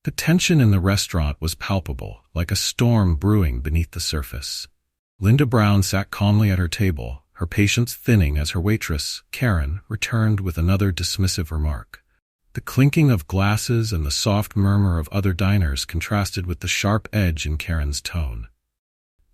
The tension in the restaurant was palpable, like a storm brewing beneath the surface. Linda Brown sat calmly at her table, her patience thinning as her waitress, Karen, returned with another dismissive remark. The clinking of glasses and the soft murmur of other diners contrasted with the sharp edge in Karen's tone.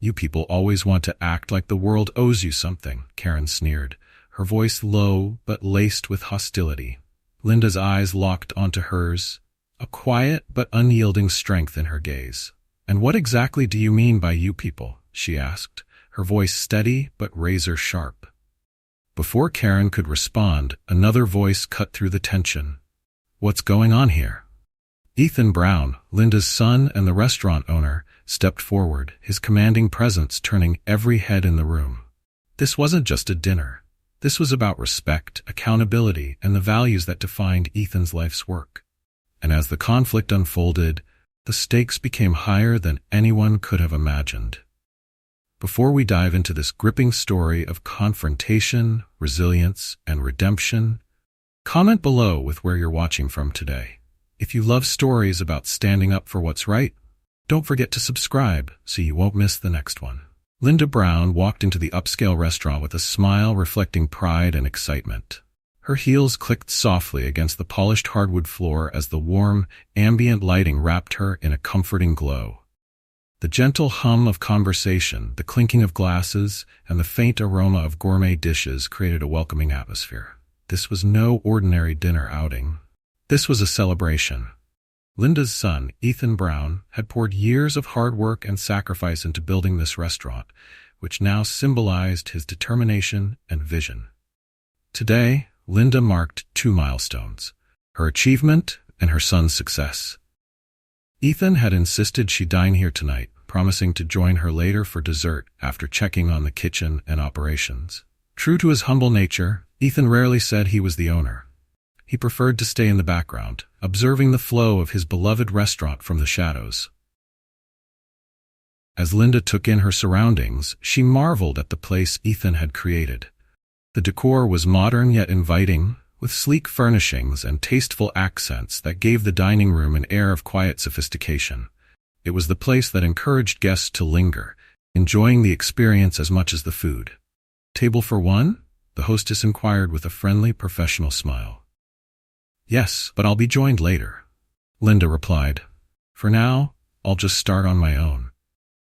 "You people always want to act like the world owes you something," Karen sneered, her voice low but laced with hostility. Linda's eyes locked onto hers, a quiet but unyielding strength in her gaze. "And what exactly do you mean by you people?" she asked, her voice steady but razor-sharp. Before Karen could respond, another voice cut through the tension. "What's going on here?" Ethan Brown, Linda's son and the restaurant owner, stepped forward, his commanding presence turning every head in the room. This wasn't just a dinner. This was about respect, accountability, and the values that defined Ethan's life's work. And as the conflict unfolded, the stakes became higher than anyone could have imagined. Before we dive into this gripping story of confrontation, resilience, and redemption, comment below with where you're watching from today. If you love stories about standing up for what's right, don't forget to subscribe so you won't miss the next one. Linda Brown walked into the upscale restaurant with a smile reflecting pride and excitement. Her heels clicked softly against the polished hardwood floor as the warm, ambient lighting wrapped her in a comforting glow. The gentle hum of conversation, the clinking of glasses, and the faint aroma of gourmet dishes created a welcoming atmosphere. This was no ordinary dinner outing. This was a celebration. Linda's son, Ethan Brown, had poured years of hard work and sacrifice into building this restaurant, which now symbolized his determination and vision. Today, Linda marked two milestones: her achievement and her son's success. Ethan had insisted she dine here tonight, promising to join her later for dessert after checking on the kitchen and operations. True to his humble nature, Ethan rarely said he was the owner. He preferred to stay in the background, observing the flow of his beloved restaurant from the shadows. As Linda took in her surroundings, she marveled at the place Ethan had created. The decor was modern yet inviting, with sleek furnishings and tasteful accents that gave the dining room an air of quiet sophistication. It was the place that encouraged guests to linger, enjoying the experience as much as the food. "Table for one?" the hostess inquired with a friendly, professional smile. "Yes, but I'll be joined later," Linda replied. "For now, I'll just start on my own."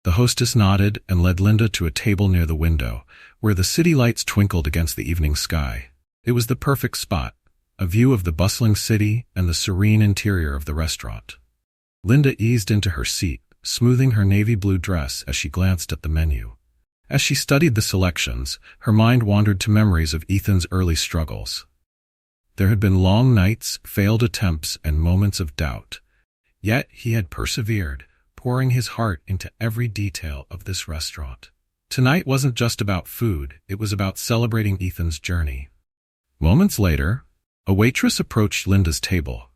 The hostess nodded and led Linda to a table near the window, where the city lights twinkled against the evening sky. It was the perfect spot, a view of the bustling city and the serene interior of the restaurant. Linda eased into her seat, smoothing her navy blue dress as she glanced at the menu. As she studied the selections, her mind wandered to memories of Ethan's early struggles. There had been long nights, failed attempts, and moments of doubt. Yet he had persevered, pouring his heart into every detail of this restaurant. Tonight wasn't just about food, it was about celebrating Ethan's journey. Moments later, a waitress approached Linda's table.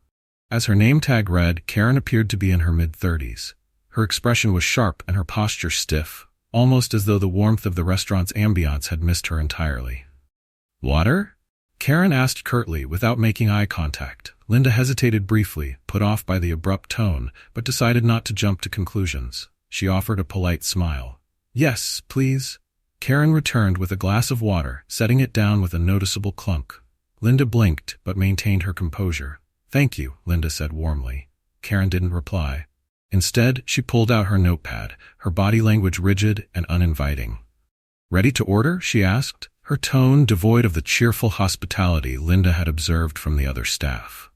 As her name tag read, Karen appeared to be in her mid-30s. Her expression was sharp and her posture stiff, almost as though the warmth of the restaurant's ambiance had missed her entirely. "Water?" Karen asked curtly without making eye contact. Linda hesitated briefly, put off by the abrupt tone, but decided not to jump to conclusions. She offered a polite smile. "Yes, please." Karen returned with a glass of water, setting it down with a noticeable clunk. Linda blinked, but maintained her composure. "Thank you," Linda said warmly. Karen didn't reply. Instead, she pulled out her notepad, her body language rigid and uninviting. "Ready to order?" she asked, her tone devoid of the cheerful hospitality Linda had observed from the other staff.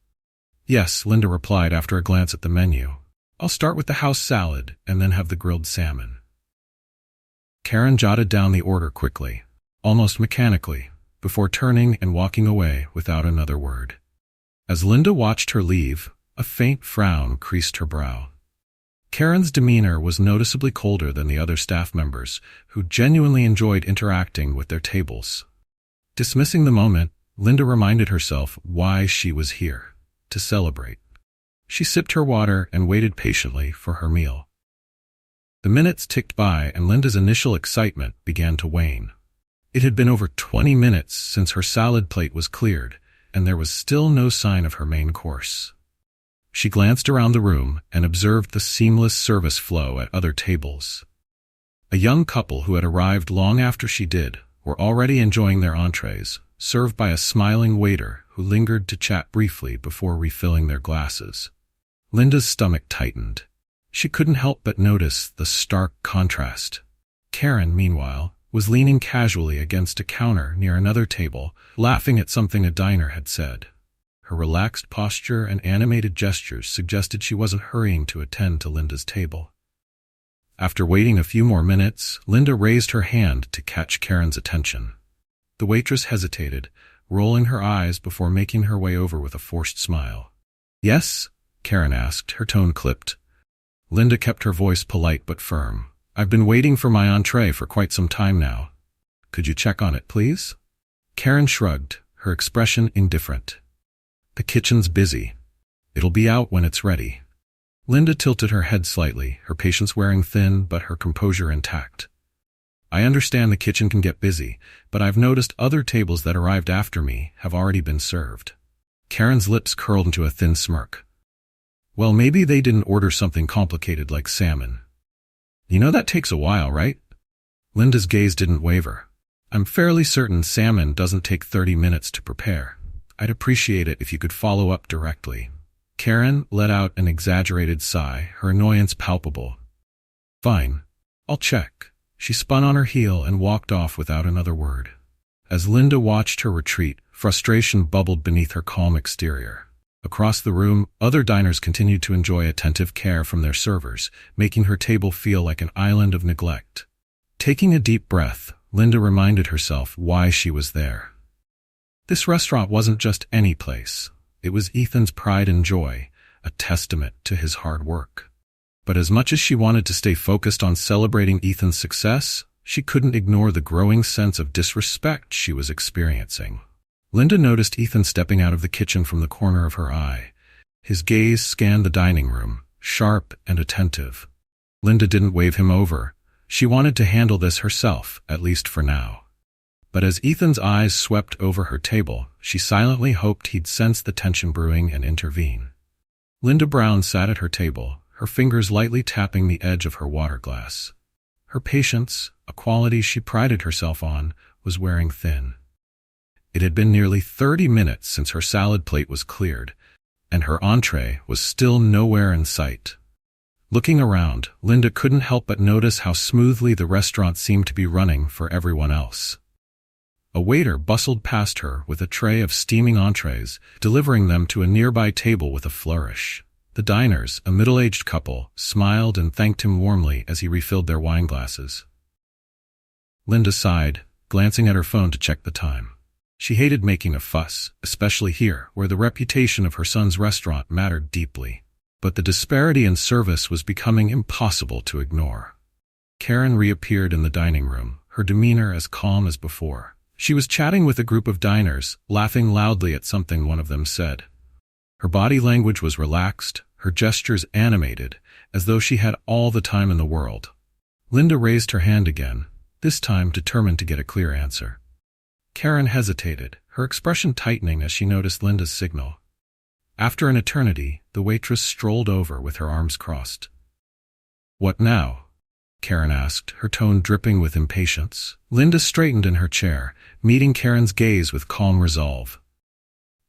"Yes," Linda replied after a glance at the menu. "I'll start with the house salad and then have the grilled salmon." Karen jotted down the order quickly, almost mechanically, before turning and walking away without another word. As Linda watched her leave, a faint frown creased her brow. Karen's demeanor was noticeably colder than the other staff members, who genuinely enjoyed interacting with their tables. Dismissing the moment, Linda reminded herself why she was here: to celebrate. She sipped her water and waited patiently for her meal. The minutes ticked by and Linda's initial excitement began to wane. It had been over 20 minutes since her salad plate was cleared, and there was still no sign of her main course. She glanced around the room and observed the seamless service flow at other tables. A young couple who had arrived long after she did were already enjoying their entrees, served by a smiling waiter who lingered to chat briefly before refilling their glasses. Linda's stomach tightened. She couldn't help but notice the stark contrast. Karen, meanwhile, was leaning casually against a counter near another table, laughing at something a diner had said. Her relaxed posture and animated gestures suggested she wasn't hurrying to attend to Linda's table. After waiting a few more minutes, Linda raised her hand to catch Karen's attention. The waitress hesitated, rolling her eyes before making her way over with a forced smile. "Yes?" Karen asked, her tone clipped. Linda kept her voice polite but firm. "I've been waiting for my entree for quite some time now. Could you check on it, please?" Karen shrugged, her expression indifferent. "The kitchen's busy. It'll be out when it's ready." Linda tilted her head slightly, her patience wearing thin but her composure intact. "I understand the kitchen can get busy, but I've noticed other tables that arrived after me have already been served." Karen's lips curled into a thin smirk. "Well, maybe they didn't order something complicated like salmon. You know that takes a while, right?" Linda's gaze didn't waver. "I'm fairly certain salmon doesn't take 30 minutes to prepare. I'd appreciate it if you could follow up directly." Karen let out an exaggerated sigh, her annoyance palpable. "Fine. I'll check." She spun on her heel and walked off without another word. As Linda watched her retreat, frustration bubbled beneath her calm exterior. Across the room, other diners continued to enjoy attentive care from their servers, making her table feel like an island of neglect. Taking a deep breath, Linda reminded herself why she was there. This restaurant wasn't just any place. It was Ethan's pride and joy, a testament to his hard work. But as much as she wanted to stay focused on celebrating Ethan's success, she couldn't ignore the growing sense of disrespect she was experiencing. Linda noticed Ethan stepping out of the kitchen from the corner of her eye. His gaze scanned the dining room, sharp and attentive. Linda didn't wave him over. She wanted to handle this herself, at least for now. But as Ethan's eyes swept over her table, she silently hoped he'd sense the tension brewing and intervene. Linda Brown sat at her table, her fingers lightly tapping the edge of her water glass. Her patience, a quality she prided herself on, was wearing thin. It had been nearly 30 minutes since her salad plate was cleared, and her entree was still nowhere in sight. Looking around, Linda couldn't help but notice how smoothly the restaurant seemed to be running for everyone else. A waiter bustled past her with a tray of steaming entrees, delivering them to a nearby table with a flourish. The diners, a middle-aged couple, smiled and thanked him warmly as he refilled their wine glasses. Linda sighed, glancing at her phone to check the time. She hated making a fuss, especially here, where the reputation of her son's restaurant mattered deeply. But the disparity in service was becoming impossible to ignore. Karen reappeared in the dining room, her demeanor as calm as before. She was chatting with a group of diners, laughing loudly at something one of them said. Her body language was relaxed, her gestures animated, as though she had all the time in the world. Linda raised her hand again, this time determined to get a clear answer. Karen hesitated, her expression tightening as she noticed Linda's signal. After an eternity, the waitress strolled over with her arms crossed. "What now?" Karen asked, her tone dripping with impatience. Linda straightened in her chair, meeting Karen's gaze with calm resolve.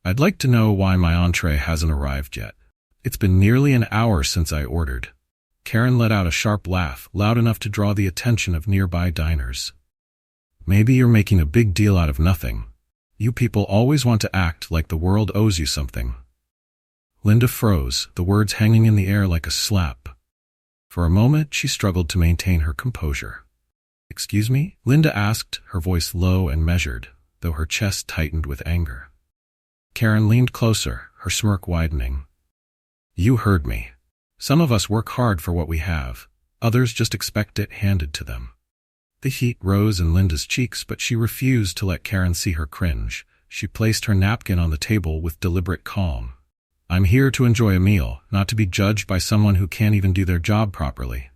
"I'd like to know why my entree hasn't arrived yet. It's been nearly an hour since I ordered." Karen let out a sharp laugh, loud enough to draw the attention of nearby diners. "Maybe you're making a big deal out of nothing. You people always want to act like the world owes you something." Linda froze, the words hanging in the air like a slap. For a moment, she struggled to maintain her composure. "Excuse me?" Linda asked, her voice low and measured, though her chest tightened with anger. Karen leaned closer, her smirk widening. "You heard me. Some of us work hard for what we have. Others just expect it handed to them." The heat rose in Linda's cheeks, but she refused to let Karen see her cringe. She placed her napkin on the table with deliberate calm. "I'm here to enjoy a meal, not to be judged by someone who can't even do their job properly."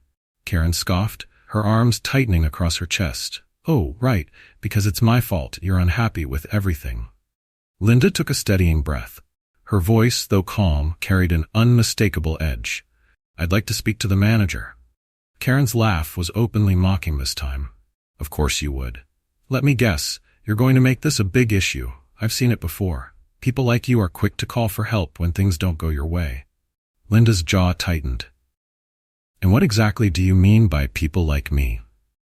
Karen scoffed, her arms tightening across her chest. "Oh, right, because it's my fault you're unhappy with everything." Linda took a steadying breath. Her voice, though calm, carried an unmistakable edge. "I'd like to speak to the manager." Karen's laugh was openly mocking this time. "Of course you would. Let me guess, you're going to make this a big issue. I've seen it before. People like you are quick to call for help when things don't go your way." Linda's jaw tightened. "And what exactly do you mean by people like me?"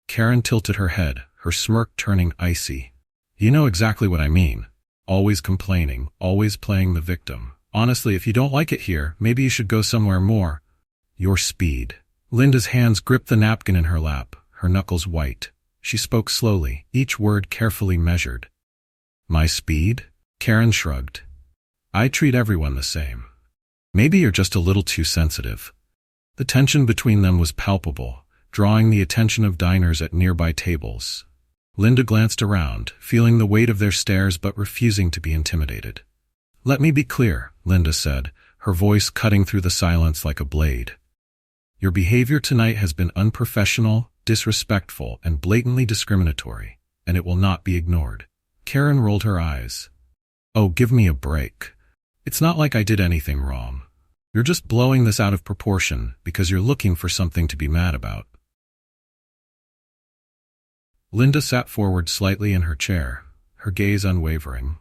Karen tilted her head, her smirk turning icy. "You know exactly what I mean. Always complaining, always playing the victim. Honestly, if you don't like it here, maybe you should go somewhere more." "Your speed." Linda's hands gripped the napkin in her lap, her knuckles white. She spoke slowly, each word carefully measured. "My speed?" Karen shrugged. "I treat everyone the same. Maybe you're just a little too sensitive." The tension between them was palpable, drawing the attention of diners at nearby tables. Linda glanced around, feeling the weight of their stares but refusing to be intimidated. "Let me be clear," Linda said, her voice cutting through the silence like a blade. "Your behavior tonight has been unprofessional, disrespectful, and blatantly discriminatory, and it will not be ignored." Karen rolled her eyes. "Oh, give me a break. It's not like I did anything wrong. You're just blowing this out of proportion because you're looking for something to be mad about." Linda sat forward slightly in her chair, her gaze unwavering.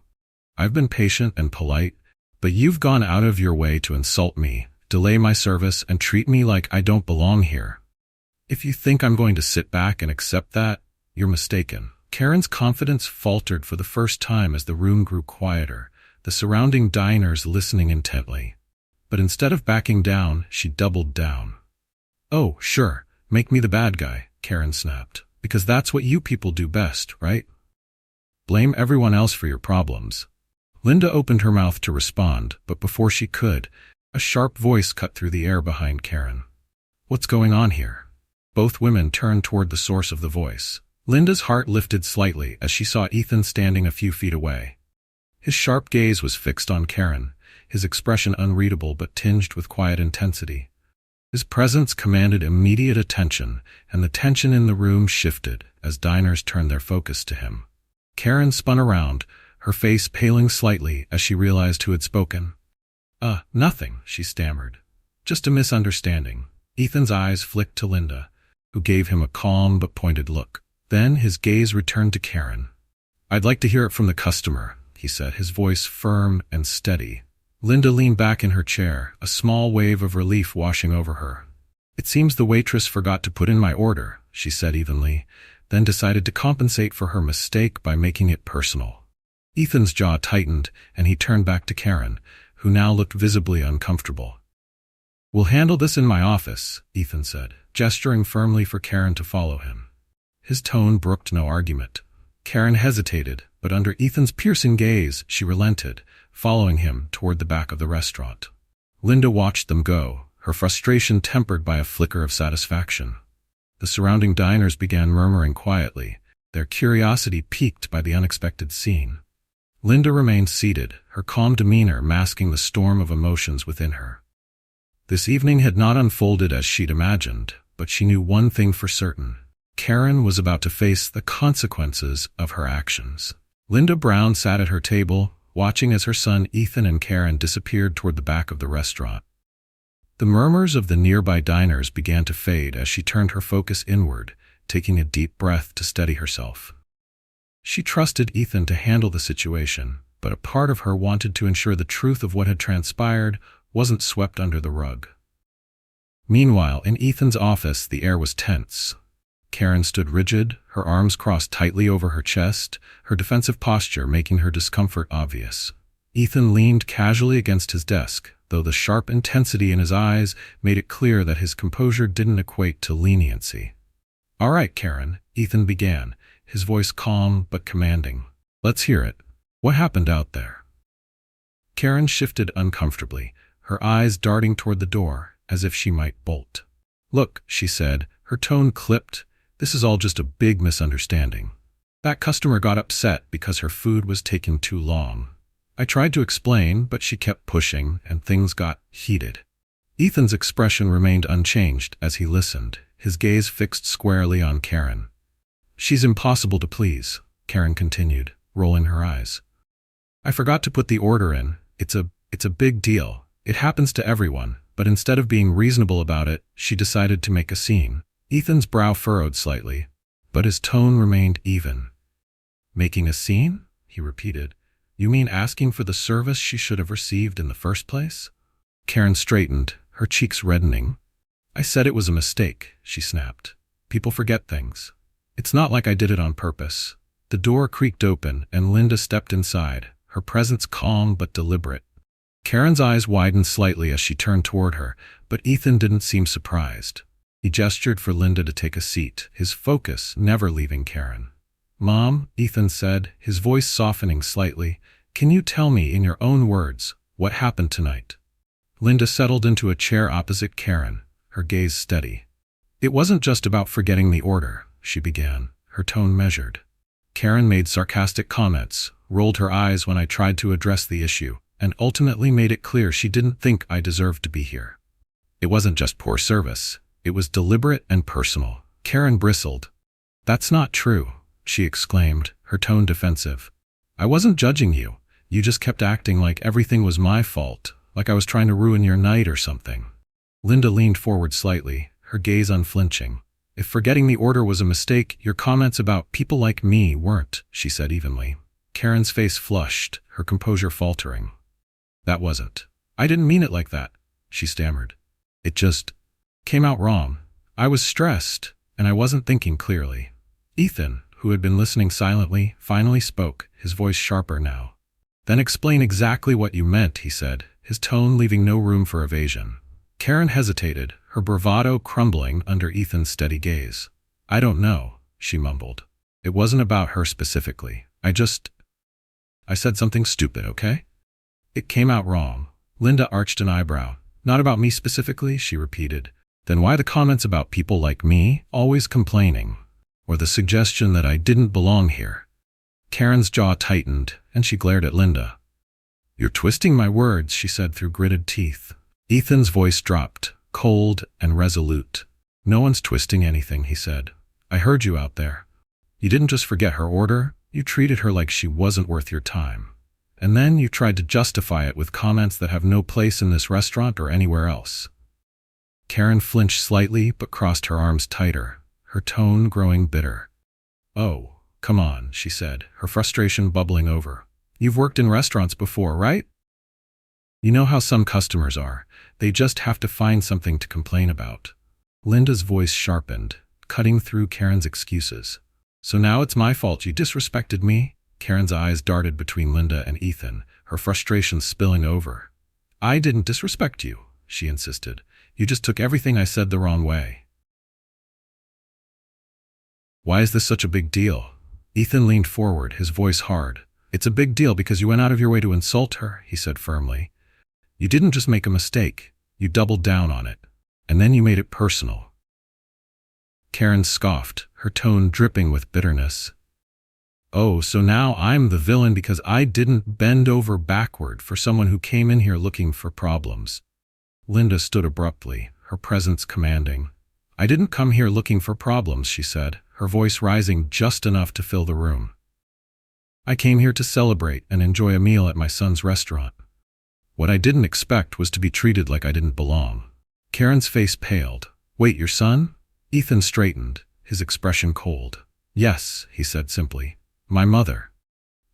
"I've been patient and polite, but you've gone out of your way to insult me, delay my service, and treat me like I don't belong here. If you think I'm going to sit back and accept that, you're mistaken." Karen's confidence faltered for the first time as the room grew quieter, the surrounding diners listening intently. But instead of backing down, she doubled down. "Oh, sure, make me the bad guy," Karen snapped. "Because that's what you people do best, right? Blame everyone else for your problems." Linda opened her mouth to respond, but before she could, a sharp voice cut through the air behind Karen. "What's going on here?" Both women turned toward the source of the voice. Linda's heart lifted slightly as she saw Ethan standing a few feet away. His sharp gaze was fixed on Karen, his expression unreadable but tinged with quiet intensity. His presence commanded immediate attention, and the tension in the room shifted as diners turned their focus to him. Karen spun around, her face paling slightly as she realized who had spoken. Nothing," she stammered. "Just a misunderstanding." Ethan's eyes flicked to Linda, who gave him a calm but pointed look. Then his gaze returned to Karen. "I'd like to hear it from the customer," he said, his voice firm and steady. Linda leaned back in her chair, a small wave of relief washing over her. "It seems the waitress forgot to put in my order," she said evenly, then decided to compensate for her mistake by making it personal. Ethan's jaw tightened, and he turned back to Karen, who now looked visibly uncomfortable. "We'll handle this in my office," Ethan said, gesturing firmly for Karen to follow him. His tone brooked no argument. Karen hesitated, but under Ethan's piercing gaze, she relented, following him toward the back of the restaurant. Linda watched them go, her frustration tempered by a flicker of satisfaction. The surrounding diners began murmuring quietly, their curiosity piqued by the unexpected scene. Linda remained seated, her calm demeanor masking the storm of emotions within her. This evening had not unfolded as she'd imagined, but she knew one thing for certain. Karen was about to face the consequences of her actions. Linda Brown sat at her table, watching as her son Ethan and Karen disappeared toward the back of the restaurant. The murmurs of the nearby diners began to fade as she turned her focus inward, taking a deep breath to steady herself. She trusted Ethan to handle the situation, but a part of her wanted to ensure the truth of what had transpired wasn't swept under the rug. Meanwhile, in Ethan's office, the air was tense. Karen stood rigid, her arms crossed tightly over her chest, her defensive posture making her discomfort obvious. Ethan leaned casually against his desk, though the sharp intensity in his eyes made it clear that his composure didn't equate to leniency. "All right, Karen," Ethan began, his voice calm but commanding. "Let's hear it. What happened out there?" Karen shifted uncomfortably, her eyes darting toward the door, as if she might bolt. "Look," she said, her tone clipped, "this is all just a big misunderstanding. That customer got upset because her food was taking too long. I tried to explain, but she kept pushing, and things got heated." Ethan's expression remained unchanged as he listened, his gaze fixed squarely on Karen. "She's impossible to please," Karen continued, rolling her eyes. "I forgot to put the order in. It's a It's a big deal. It happens to everyone, but instead of being reasonable about it, she decided to make a scene. Ethan's brow furrowed slightly, but his tone remained even. Making a scene? He repeated. You mean asking for the service she should have received in the first place? Karen straightened, her cheeks reddening. I said it was a mistake, she snapped. People forget things. It's not like I did it on purpose. The door creaked open and Linda stepped inside, her presence calm but deliberate. Karen's eyes widened slightly as she turned toward her, but Ethan didn't seem surprised. He gestured for Linda to take a seat, his focus never leaving Karen. Mom, Ethan said, his voice softening slightly, can you tell me in your own words what happened tonight? Linda settled into a chair opposite Karen, her gaze steady. It wasn't just about forgetting the order, she began, her tone measured. Karen made sarcastic comments, rolled her eyes when I tried to address the issue, and ultimately made it clear she didn't think I deserved to be here. It wasn't just poor service. It was deliberate and personal. Karen bristled. That's not true, she exclaimed, her tone defensive. I wasn't judging you. You just kept acting like everything was my fault, like I was trying to ruin your night or something. Linda leaned forward slightly, her gaze unflinching. If forgetting the order was a mistake, your comments about people like me weren't, she said evenly. Karen's face flushed, her composure faltering. That wasn't. I didn't mean it like that, she stammered. It just came out wrong. I was stressed, and I wasn't thinking clearly. Ethan, who had been listening silently, finally spoke, his voice sharper now. Then explain exactly what you meant, he said, his tone leaving no room for evasion. Karen hesitated, her bravado crumbling under Ethan's steady gaze. I don't know, she mumbled. It wasn't about her specifically. I said something stupid, okay? It came out wrong. Linda arched an eyebrow. Not about me specifically, she repeated. Then why the comments about people like me, always complaining? Or the suggestion that I didn't belong here? Karen's jaw tightened, and she glared at Linda. You're twisting my words, she said through gritted teeth. Ethan's voice dropped, cold and resolute. No one's twisting anything, he said. I heard you out there. You didn't just forget her order, you treated her like she wasn't worth your time. And then you tried to justify it with comments that have no place in this restaurant or anywhere else. Karen flinched slightly but crossed her arms tighter, her tone growing bitter. Oh, come on, she said, her frustration bubbling over. You've worked in restaurants before, right? You know how some customers are. They just have to find something to complain about. Linda's voice sharpened, cutting through Karen's excuses. So now it's my fault you disrespected me? Karen's eyes darted between Linda and Ethan, her frustration spilling over. I didn't disrespect you, she insisted. You just took everything I said the wrong way. Why is this such a big deal? Ethan leaned forward, his voice hard. It's a big deal because you went out of your way to insult her, he said firmly. You didn't just make a mistake, you doubled down on it. And then you made it personal. Karen scoffed, her tone dripping with bitterness. Oh, so now I'm the villain because I didn't bend over backward for someone who came in here looking for problems. Linda stood abruptly, her presence commanding. I didn't come here looking for problems, she said, her voice rising just enough to fill the room. I came here to celebrate and enjoy a meal at my son's restaurant. What I didn't expect was to be treated like I didn't belong. Karen's face paled. Wait, your son? Ethan straightened, his expression cold. Yes, he said simply. My mother.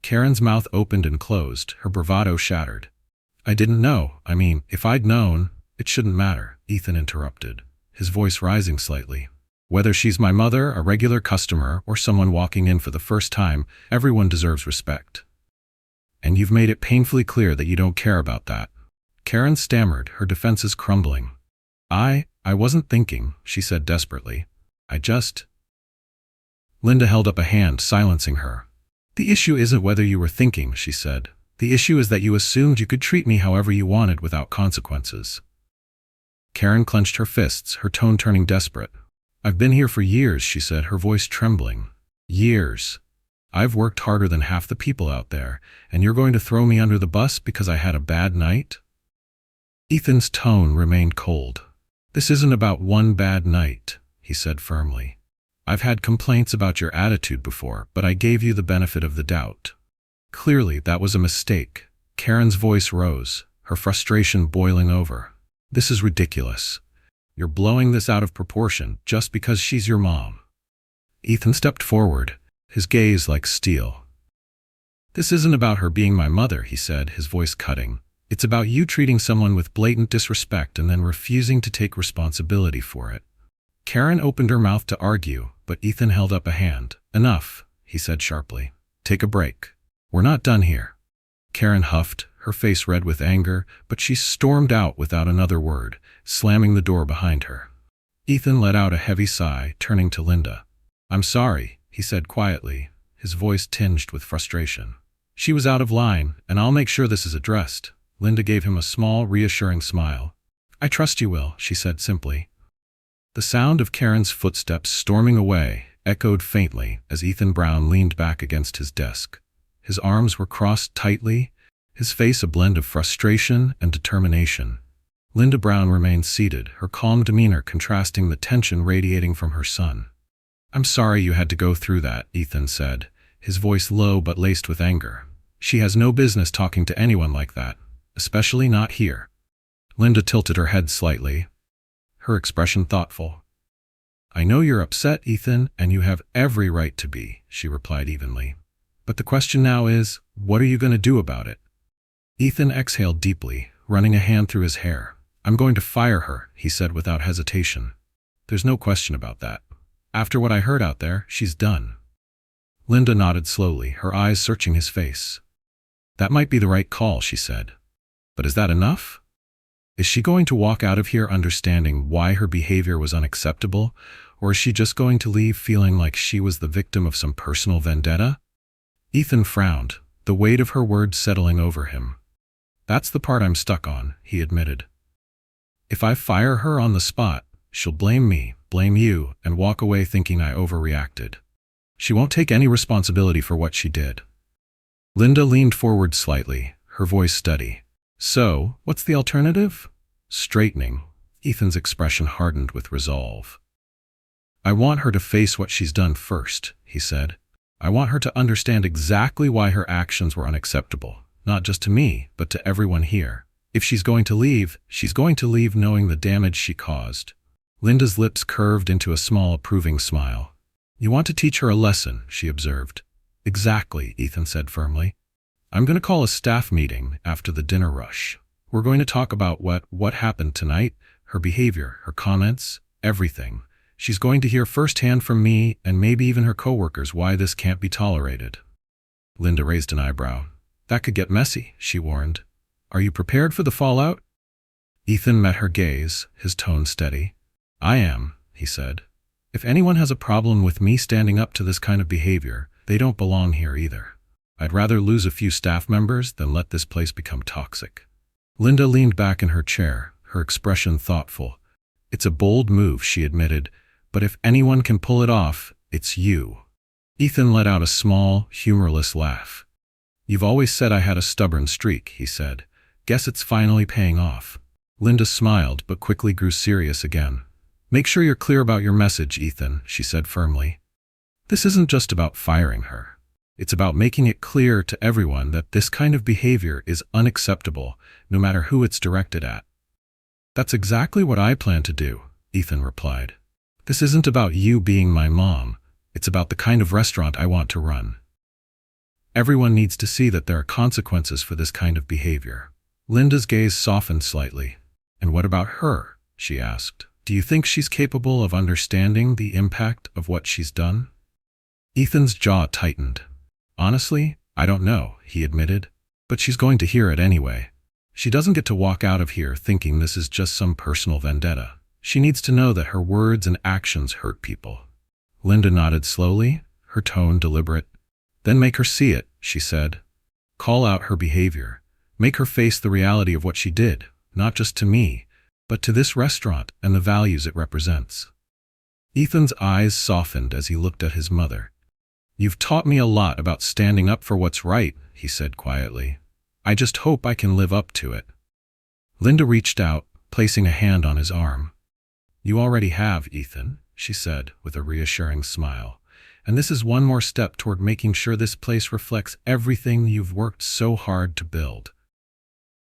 Karen's mouth opened and closed, her bravado shattered. I didn't know. I mean, if I'd known, it shouldn't matter, Ethan interrupted, his voice rising slightly. Whether she's my mother, a regular customer, or someone walking in for the first time, everyone deserves respect. And you've made it painfully clear that you don't care about that. Karen stammered, her defenses crumbling. I wasn't thinking, she said desperately. Linda held up a hand, silencing her. The issue isn't whether you were thinking, she said. The issue is that you assumed you could treat me however you wanted without consequences. Karen clenched her fists, her tone turning desperate. I've been here for years, she said, her voice trembling. Years. I've worked harder than half the people out there, and you're going to throw me under the bus because I had a bad night? Ethan's tone remained cold. This isn't about one bad night, he said firmly. I've had complaints about your attitude before, but I gave you the benefit of the doubt. Clearly, that was a mistake. Karen's voice rose, her frustration boiling over. This is ridiculous. You're blowing this out of proportion just because she's your mom. Ethan stepped forward, his gaze like steel. This isn't about her being my mother, he said, his voice cutting. It's about you treating someone with blatant disrespect and then refusing to take responsibility for it. Karen opened her mouth to argue, but Ethan held up a hand. Enough, he said sharply. Take a break. We're not done here. Karen huffed, her face red with anger, but she stormed out without another word, slamming the door behind her. Ethan let out a heavy sigh, turning to Linda. I'm sorry, he said quietly, his voice tinged with frustration. She was out of line, and I'll make sure this is addressed. Linda gave him a small, reassuring smile. I trust you will, she said simply. The sound of Karen's footsteps storming away echoed faintly as Ethan Brown leaned back against his desk. His arms were crossed tightly, his face a blend of frustration and determination. Linda Brown remained seated, her calm demeanor contrasting the tension radiating from her son. I'm sorry you had to go through that, Ethan said, his voice low but laced with anger. She has no business talking to anyone like that, especially not here. Linda tilted her head slightly, her expression thoughtful. I know you're upset, Ethan, and you have every right to be, she replied evenly. But the question now is, what are you going to do about it? Ethan exhaled deeply, running a hand through his hair. I'm going to fire her, he said without hesitation. There's no question about that. After what I heard out there, she's done. Linda nodded slowly, her eyes searching his face. That might be the right call, she said. But is that enough? Is she going to walk out of here understanding why her behavior was unacceptable, or is she just going to leave feeling like she was the victim of some personal vendetta? Ethan frowned, the weight of her words settling over him. That's the part I'm stuck on, he admitted. If I fire her on the spot, she'll blame me, blame you, and walk away thinking I overreacted. She won't take any responsibility for what she did. Linda leaned forward slightly, her voice steady. So, what's the alternative? Straightening, Ethan's expression hardened with resolve. I want her to face what she's done first, he said. I want her to understand exactly why her actions were unacceptable, not just to me, but to everyone here. If she's going to leave, she's going to leave knowing the damage she caused. Linda's lips curved into a small approving smile. You want to teach her a lesson, she observed. Exactly, Ethan said firmly. I'm going to call a staff meeting after the dinner rush. We're going to talk about what happened tonight, her behavior, her comments, everything. She's going to hear firsthand from me and maybe even her coworkers why this can't be tolerated. Linda raised an eyebrow. That could get messy, she warned. Are you prepared for the fallout? Ethan met her gaze, his tone steady. I am, he said. If anyone has a problem with me standing up to this kind of behavior, they don't belong here either. I'd rather lose a few staff members than let this place become toxic. Linda leaned back in her chair, her expression thoughtful. It's a bold move, she admitted, but if anyone can pull it off, it's you. Ethan let out a small, humorless laugh. You've always said I had a stubborn streak, he said. Guess it's finally paying off. Linda smiled, but quickly grew serious again. Make sure you're clear about your message, Ethan, she said firmly. This isn't just about firing her. It's about making it clear to everyone that this kind of behavior is unacceptable, no matter who it's directed at. That's exactly what I plan to do, Ethan replied. This isn't about you being my mom. It's about the kind of restaurant I want to run. Everyone needs to see that there are consequences for this kind of behavior. Linda's gaze softened slightly. And what about her? She asked. Do you think she's capable of understanding the impact of what she's done? Ethan's jaw tightened. Honestly, I don't know, he admitted. But she's going to hear it anyway. She doesn't get to walk out of here thinking this is just some personal vendetta. She needs to know that her words and actions hurt people. Linda nodded slowly, her tone deliberate. Then make her see it, she said. Call out her behavior. Make her face the reality of what she did, not just to me, but to this restaurant and the values it represents. Ethan's eyes softened as he looked at his mother. You've taught me a lot about standing up for what's right, he said quietly. I just hope I can live up to it. Linda reached out, placing a hand on his arm. You already have, Ethan, she said with a reassuring smile. And this is one more step toward making sure this place reflects everything you've worked so hard to build.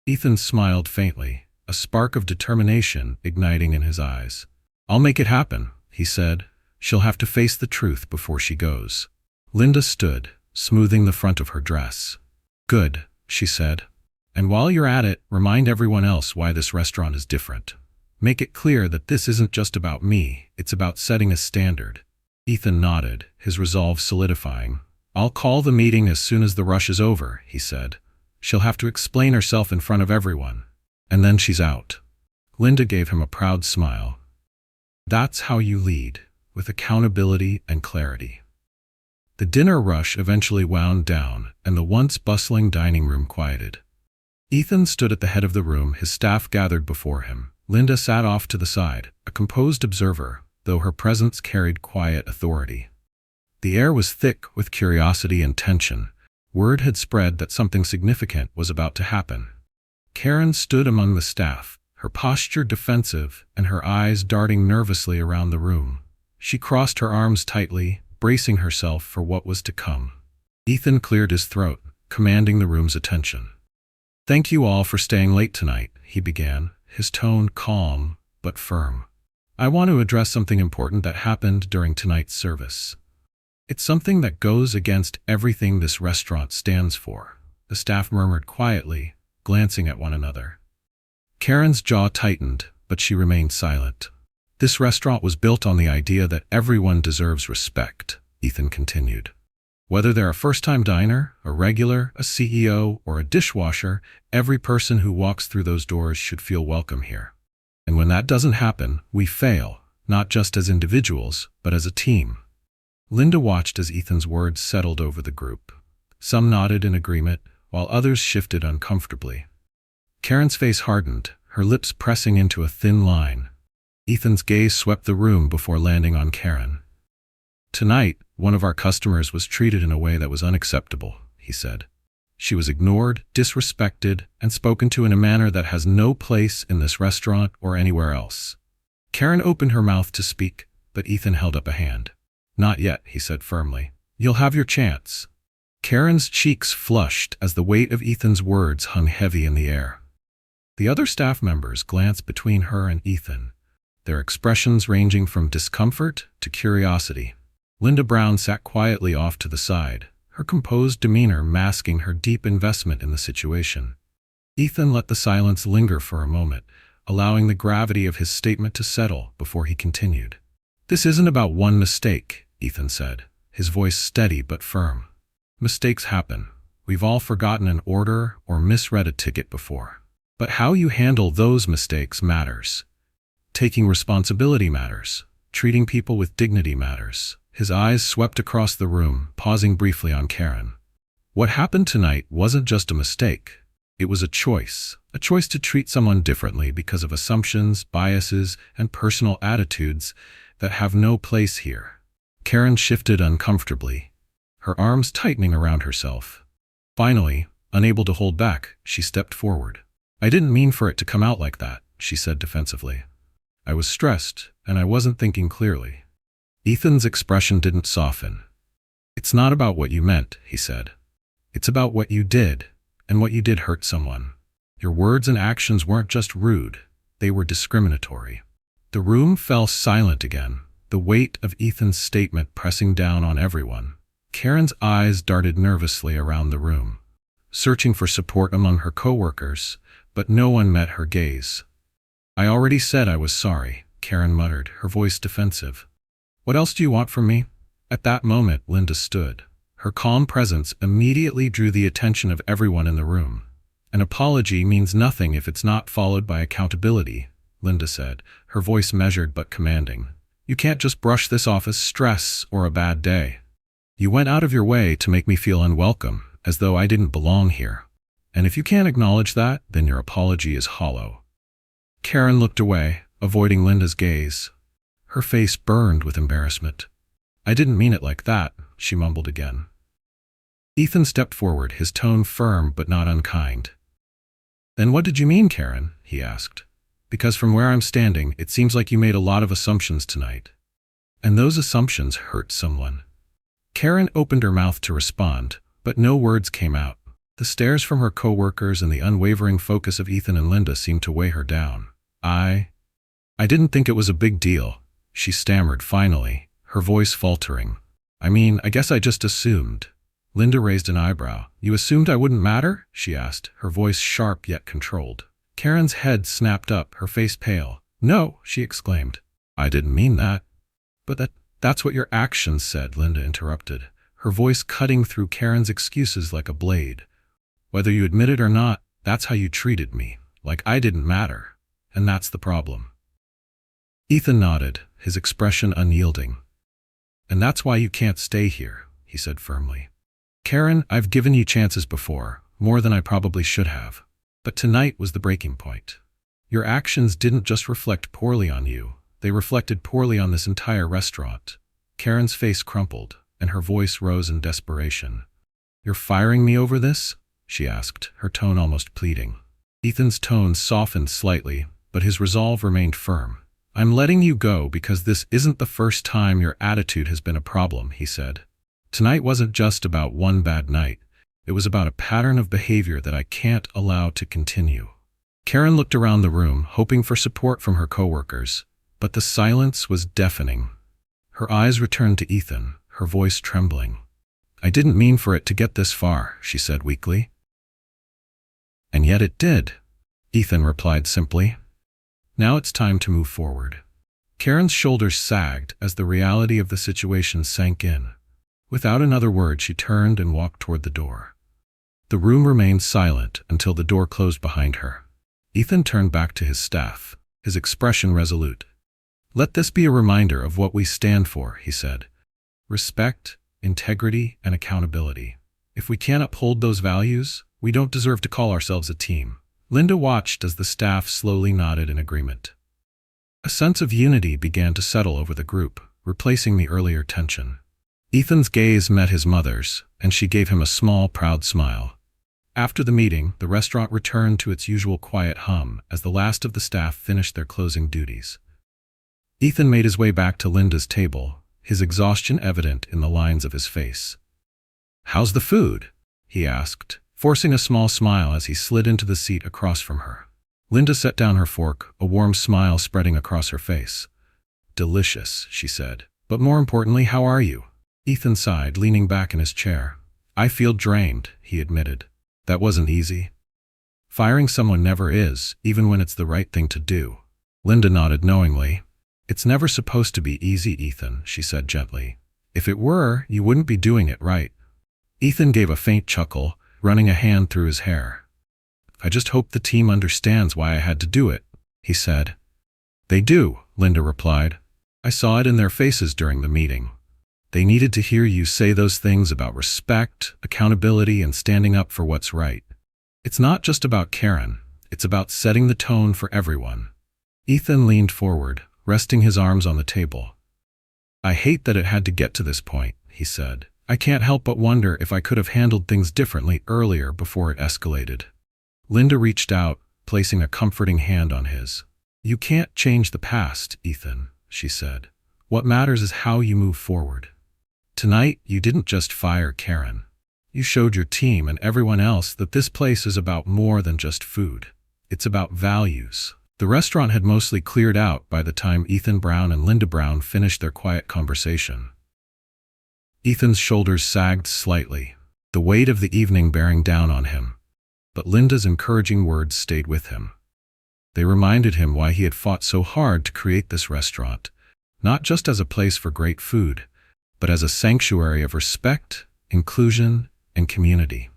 Ethan smiled faintly, a spark of determination igniting in his eyes. "I'll make it happen," he said. "She'll have to face the truth before she goes." Linda stood, smoothing the front of her dress. "Good," she said. "And while you're at it, remind everyone else why this restaurant is different. Make it clear that this isn't just about me, it's about setting a standard." Ethan nodded, his resolve solidifying. "I'll call the meeting as soon as the rush is over," he said. "She'll have to explain herself in front of everyone. And then she's out." Linda gave him a proud smile. "That's how you lead, with accountability and clarity." The dinner rush eventually wound down, and the once bustling dining room quieted. Ethan stood at the head of the room, his staff gathered before him. Linda sat off to the side, a composed observer, though her presence carried quiet authority. The air was thick with curiosity and tension. Word had spread that something significant was about to happen. Karen stood among the staff, her posture defensive and her eyes darting nervously around the room. She crossed her arms tightly, bracing herself for what was to come. Ethan cleared his throat, commanding the room's attention. "Thank you all for staying late tonight," he began, his tone calm but firm. "I want to address something important that happened during tonight's service. It's something that goes against everything this restaurant stands for," the staff murmured quietly, glancing at one another. Karen's jaw tightened, but she remained silent. "This restaurant was built on the idea that everyone deserves respect," Ethan continued. "Whether they're a first-time diner, a regular, a CEO, or a dishwasher, every person who walks through those doors should feel welcome here. And when that doesn't happen, we fail, not just as individuals, but as a team." Linda watched as Ethan's words settled over the group. Some nodded in agreement, while others shifted uncomfortably. Karen's face hardened, her lips pressing into a thin line. Ethan's gaze swept the room before landing on Karen. "Tonight, one of our customers was treated in a way that was unacceptable," he said. "She was ignored, disrespected, and spoken to in a manner that has no place in this restaurant or anywhere else." Karen opened her mouth to speak, but Ethan held up a hand. "Not yet," he said firmly. "You'll have your chance." Karen's cheeks flushed as the weight of Ethan's words hung heavy in the air. The other staff members glanced between her and Ethan, their expressions ranging from discomfort to curiosity. Linda Brown sat quietly off to the side, her composed demeanor masking her deep investment in the situation. Ethan let the silence linger for a moment, allowing the gravity of his statement to settle before he continued. "This isn't about one mistake," Ethan said, his voice steady but firm. "Mistakes happen. We've all forgotten an order or misread a ticket before. But how you handle those mistakes matters. Taking responsibility matters. Treating people with dignity matters." His eyes swept across the room, pausing briefly on Karen. "What happened tonight wasn't just a mistake. It was a choice to treat someone differently because of assumptions, biases, and personal attitudes that have no place here." Karen shifted uncomfortably, her arms tightening around herself. Finally, unable to hold back, she stepped forward. "I didn't mean for it to come out like that," she said defensively. "I was stressed, and I wasn't thinking clearly." Ethan's expression didn't soften. "It's not about what you meant," he said. "It's about what you did, and what you did hurt someone. Your words and actions weren't just rude, they were discriminatory." The room fell silent again, the weight of Ethan's statement pressing down on everyone. Karen's eyes darted nervously around the room, searching for support among her coworkers, but no one met her gaze. "I already said I was sorry," Karen muttered, her voice defensive. "What else do you want from me?" At that moment, Linda stood. Her calm presence immediately drew the attention of everyone in the room. "An apology means nothing if it's not followed by accountability," Linda said, her voice measured but commanding. "You can't just brush this off as stress or a bad day. You went out of your way to make me feel unwelcome, as though I didn't belong here. And if you can't acknowledge that, then your apology is hollow." Karen looked away, avoiding Linda's gaze. Her face burned with embarrassment. "I didn't mean it like that," she mumbled again. Ethan stepped forward, his tone firm but not unkind. "Then what did you mean, Karen?" he asked. "Because from where I'm standing, it seems like you made a lot of assumptions tonight. And those assumptions hurt someone." Karen opened her mouth to respond, but no words came out. The stares from her co-workers and the unwavering focus of Ethan and Linda seemed to weigh her down. I didn't think it was a big deal, she stammered finally, her voice faltering. I guess I just assumed. Linda raised an eyebrow. You assumed I wouldn't matter? She asked, her voice sharp yet controlled. Karen's head snapped up, her face pale. No, she exclaimed. I didn't mean that. But that's what your actions said, Linda interrupted, her voice cutting through Karen's excuses like a blade. Whether you admit it or not, that's how you treated me, like I didn't matter. And that's the problem. Ethan nodded, his expression unyielding. And that's why you can't stay here, he said firmly. Karen, I've given you chances before, more than I probably should have. But tonight was the breaking point. Your actions didn't just reflect poorly on you, they reflected poorly on this entire restaurant. Karen's face crumpled, and her voice rose in desperation. You're firing me over this? She asked, her tone almost pleading. Ethan's tone softened slightly, but his resolve remained firm. I'm letting you go because this isn't the first time your attitude has been a problem, he said. Tonight wasn't just about one bad night. It was about a pattern of behavior that I can't allow to continue. Karen looked around the room, hoping for support from her coworkers, but the silence was deafening. Her eyes returned to Ethan, her voice trembling. I didn't mean for it to get this far, she said weakly. And yet it did, Ethan replied simply. Now it's time to move forward. Karen's shoulders sagged as the reality of the situation sank in. Without another word, she turned and walked toward the door. The room remained silent until the door closed behind her. Ethan turned back to his staff, his expression resolute. Let this be a reminder of what we stand for, he said. Respect, integrity, and accountability. If we can't uphold those values, we don't deserve to call ourselves a team. Linda watched as the staff slowly nodded in agreement. A sense of unity began to settle over the group, replacing the earlier tension. Ethan's gaze met his mother's, and she gave him a small, proud smile. After the meeting, the restaurant returned to its usual quiet hum as the last of the staff finished their closing duties. Ethan made his way back to Linda's table, his exhaustion evident in the lines of his face. How's the food? He asked, forcing a small smile as he slid into the seat across from her. Linda set down her fork, a warm smile spreading across her face. Delicious, she said. But more importantly, how are you? Ethan sighed, leaning back in his chair. I feel drained, he admitted. That wasn't easy. Firing someone never is, even when it's the right thing to do. Linda nodded knowingly. It's never supposed to be easy, Ethan, she said gently. If it were, you wouldn't be doing it right. Ethan gave a faint chuckle, running a hand through his hair. I just hope the team understands why I had to do it, he said. They do, Linda replied. I saw it in their faces during the meeting. They needed to hear you say those things about respect, accountability, and standing up for what's right. It's not just about Karen, it's about setting the tone for everyone. Ethan leaned forward, resting his arms on the table. I hate that it had to get to this point, he said. I can't help but wonder if I could have handled things differently earlier before it escalated. Linda reached out, placing a comforting hand on his. You can't change the past, Ethan, she said. What matters is how you move forward. Tonight, you didn't just fire Karen. You showed your team and everyone else that this place is about more than just food. It's about values. The restaurant had mostly cleared out by the time Ethan Brown and Linda Brown finished their quiet conversation. Ethan's shoulders sagged slightly, the weight of the evening bearing down on him. But Linda's encouraging words stayed with him. They reminded him why he had fought so hard to create this restaurant, not just as a place for great food, but as a sanctuary of respect, inclusion, and community.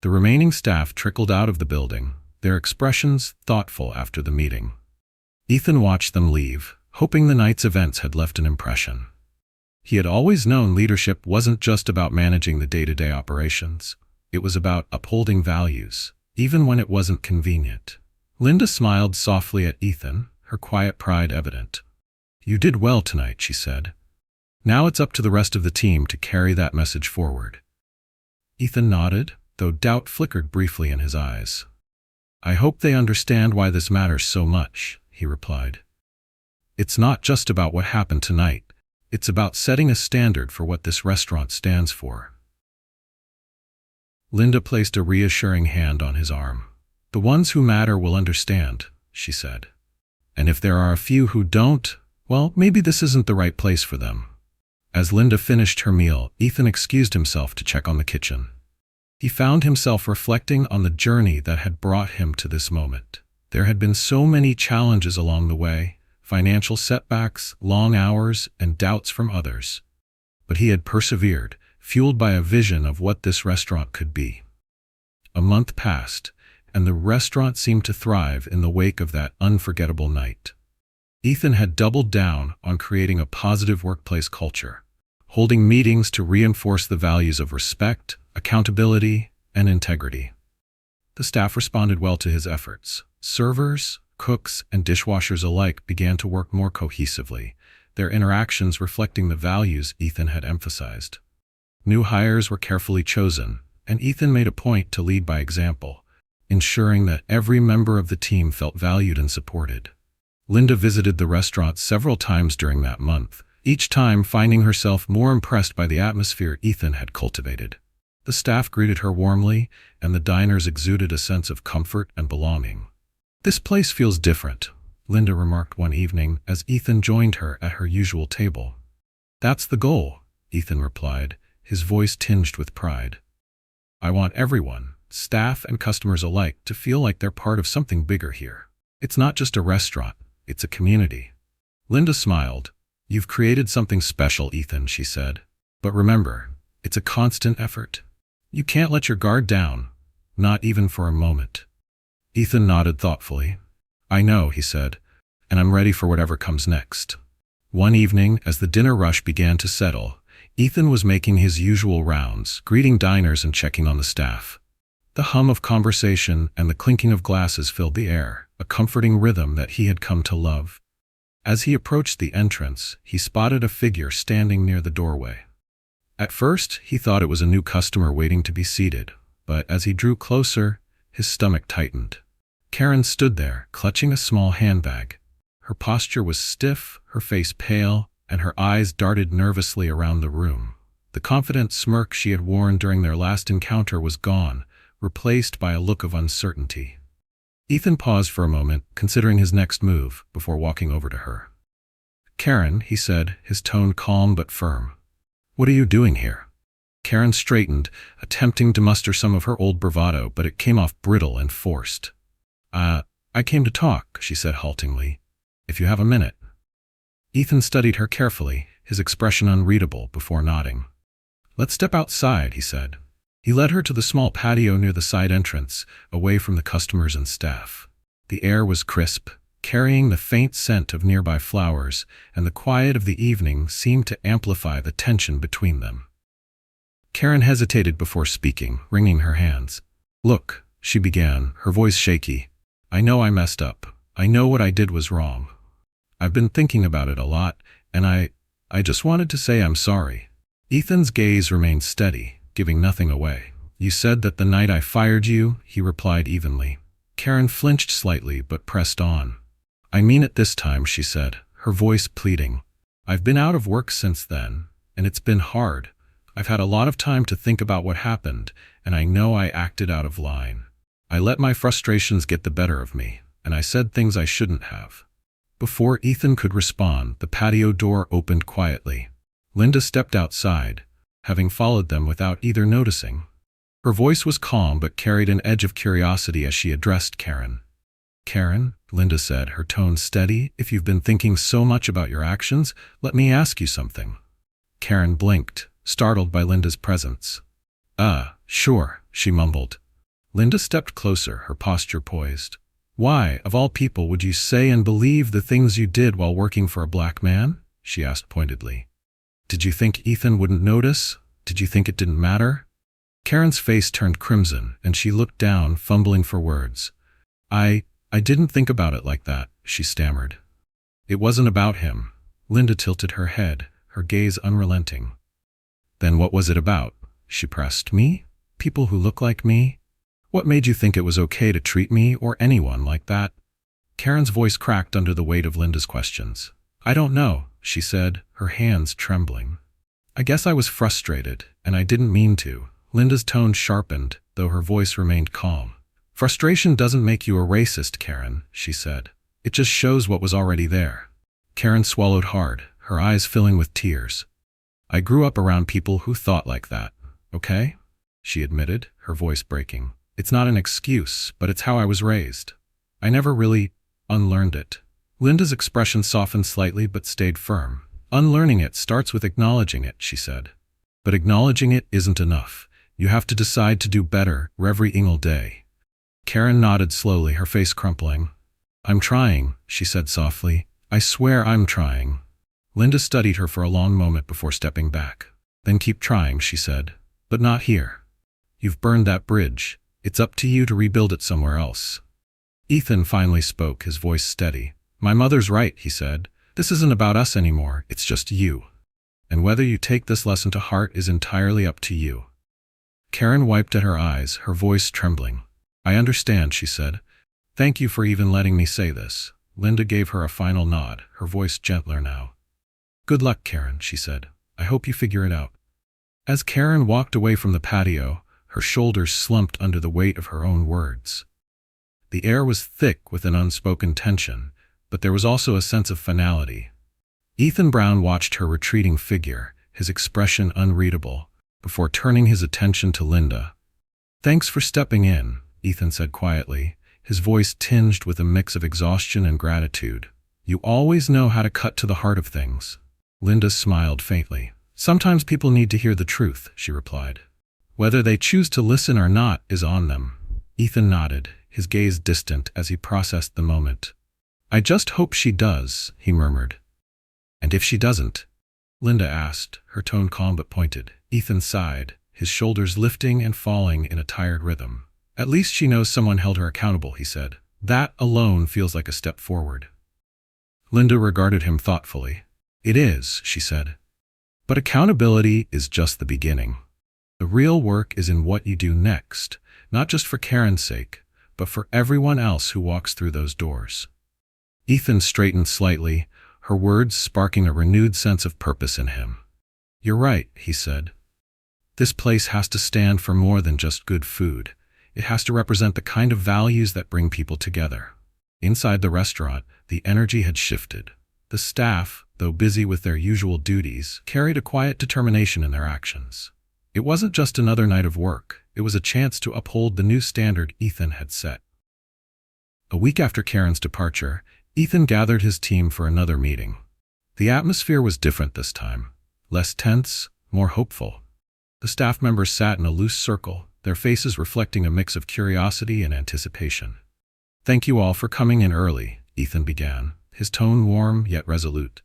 The remaining staff trickled out of the building, their expressions thoughtful after the meeting. Ethan watched them leave, hoping the night's events had left an impression. He had always known leadership wasn't just about managing the day-to-day operations. It was about upholding values, even when it wasn't convenient. Linda smiled softly at Ethan, her quiet pride evident. You did well tonight, she said. Now it's up to the rest of the team to carry that message forward. Ethan nodded, though doubt flickered briefly in his eyes. I hope they understand why this matters so much, he replied. It's not just about what happened tonight. It's about setting a standard for what this restaurant stands for. Linda placed a reassuring hand on his arm. "The ones who matter will understand," she said. "And if there are a few who don't, well, maybe this isn't the right place for them." As Linda finished her meal, Ethan excused himself to check on the kitchen. He found himself reflecting on the journey that had brought him to this moment. There had been so many challenges along the way, financial setbacks, long hours, and doubts from others. But he had persevered, fueled by a vision of what this restaurant could be. A month passed, and the restaurant seemed to thrive in the wake of that unforgettable night. Ethan had doubled down on creating a positive workplace culture, holding meetings to reinforce the values of respect, accountability, and integrity. The staff responded well to his efforts. Servers, cooks, and dishwashers alike began to work more cohesively, their interactions reflecting the values Ethan had emphasized. New hires were carefully chosen, and Ethan made a point to lead by example, ensuring that every member of the team felt valued and supported. Linda visited the restaurant several times during that month, each time finding herself more impressed by the atmosphere Ethan had cultivated. The staff greeted her warmly, and the diners exuded a sense of comfort and belonging. "This place feels different," Linda remarked one evening as Ethan joined her at her usual table. "That's the goal," Ethan replied, his voice tinged with pride. "I want everyone, staff and customers alike, to feel like they're part of something bigger here. It's not just a restaurant, it's a community." Linda smiled. "You've created something special, Ethan," she said. "But remember, it's a constant effort. You can't let your guard down, not even for a moment." Ethan nodded thoughtfully. "I know," he said, "and I'm ready for whatever comes next." One evening, as the dinner rush began to settle, Ethan was making his usual rounds, greeting diners and checking on the staff. The hum of conversation and the clinking of glasses filled the air, a comforting rhythm that he had come to love. As he approached the entrance, he spotted a figure standing near the doorway. At first, he thought it was a new customer waiting to be seated, but as he drew closer, his stomach tightened. Karen stood there, clutching a small handbag. Her posture was stiff, her face pale, and her eyes darted nervously around the room. The confident smirk she had worn during their last encounter was gone, replaced by a look of uncertainty. Ethan paused for a moment, considering his next move, before walking over to her. "Karen," he said, his tone calm but firm. "What are you doing here?" Karen straightened, attempting to muster some of her old bravado, but it came off brittle and forced. I came to talk," she said haltingly. "If you have a minute." Ethan studied her carefully, his expression unreadable, before nodding. "Let's step outside," he said. He led her to the small patio near the side entrance, away from the customers and staff. The air was crisp, carrying the faint scent of nearby flowers, and the quiet of the evening seemed to amplify the tension between them. Karen hesitated before speaking, wringing her hands. "Look," she began, her voice shaky. "I know I messed up. I know what I did was wrong. I've been thinking about it a lot, and I just wanted to say I'm sorry." Ethan's gaze remained steady, giving nothing away. "You said that the night I fired you," he replied evenly. Karen flinched slightly but pressed on. "I mean it this time," she said, her voice pleading. "I've been out of work since then, and it's been hard. I've had a lot of time to think about what happened, and I know I acted out of line. I let my frustrations get the better of me, and I said things I shouldn't have." Before Ethan could respond, the patio door opened quietly. Linda stepped outside, having followed them without either noticing. Her voice was calm but carried an edge of curiosity as she addressed Karen. "Karen," Linda said, her tone steady, "if you've been thinking so much about your actions, let me ask you something." Karen blinked, startled by Linda's presence. Sure," she mumbled. Linda stepped closer, her posture poised. "Why, of all people, would you say and believe the things you did while working for a black man?" she asked pointedly. "Did you think Ethan wouldn't notice? Did you think it didn't matter?" Karen's face turned crimson, and she looked down, fumbling for words. I didn't think about it like that," she stammered. "It wasn't about him." Linda tilted her head, her gaze unrelenting. "Then what was it about?" she pressed. "Me? People who look like me? What made you think it was okay to treat me or anyone like that?" Karen's voice cracked under the weight of Linda's questions. "I don't know," she said, her hands trembling. "I guess I was frustrated, and I didn't mean to." Linda's tone sharpened, though her voice remained calm. Frustration doesn't make you a racist, Karen, she said. It just shows what was already there. Karen swallowed hard, her eyes filling with tears. I grew up around people who thought like that, okay? She admitted, her voice breaking. It's not an excuse, but it's how I was raised. I never really unlearned it. Linda's expression softened slightly but stayed firm. Unlearning it starts with acknowledging it, she said. But acknowledging it isn't enough. You have to decide to do better every single day. Karen nodded slowly, her face crumpling. I'm trying, she said softly. I swear I'm trying. Linda studied her for a long moment before stepping back. Then keep trying, she said. But not here. You've burned that bridge. It's up to you to rebuild it somewhere else. Ethan finally spoke, his voice steady. My mother's right, he said. This isn't about us anymore, it's just you. And whether you take this lesson to heart is entirely up to you. Karen wiped at her eyes, her voice trembling. I understand, she said. Thank you for even letting me say this. Linda gave her a final nod, her voice gentler now. Good luck, Karen, she said. I hope you figure it out. As Karen walked away from the patio, her shoulders slumped under the weight of her own words. The air was thick with an unspoken tension, but there was also a sense of finality. Ethan Brown watched her retreating figure, his expression unreadable, before turning his attention to Linda. Thanks for stepping in, Ethan said quietly, his voice tinged with a mix of exhaustion and gratitude. You always know how to cut to the heart of things. Linda smiled faintly. Sometimes people need to hear the truth, she replied. Whether they choose to listen or not is on them. Ethan nodded, his gaze distant as he processed the moment. I just hope she does, he murmured. And if she doesn't? Linda asked, her tone calm but pointed. Ethan sighed, his shoulders lifting and falling in a tired rhythm. At least she knows someone held her accountable, he said. That alone feels like a step forward. Linda regarded him thoughtfully. It is, she said. But accountability is just the beginning. The real work is in what you do next, not just for Karen's sake, but for everyone else who walks through those doors. Ethan straightened slightly, her words sparking a renewed sense of purpose in him. You're right, he said. This place has to stand for more than just good food. It has to represent the kind of values that bring people together. Inside the restaurant, the energy had shifted. The staff, though busy with their usual duties, carried a quiet determination in their actions. It wasn't just another night of work, it was a chance to uphold the new standard Ethan had set. A week after Karen's departure, Ethan gathered his team for another meeting. The atmosphere was different this time, less tense, more hopeful. The staff members sat in a loose circle, their faces reflecting a mix of curiosity and anticipation. Thank you all for coming in early, Ethan began, his tone warm yet resolute.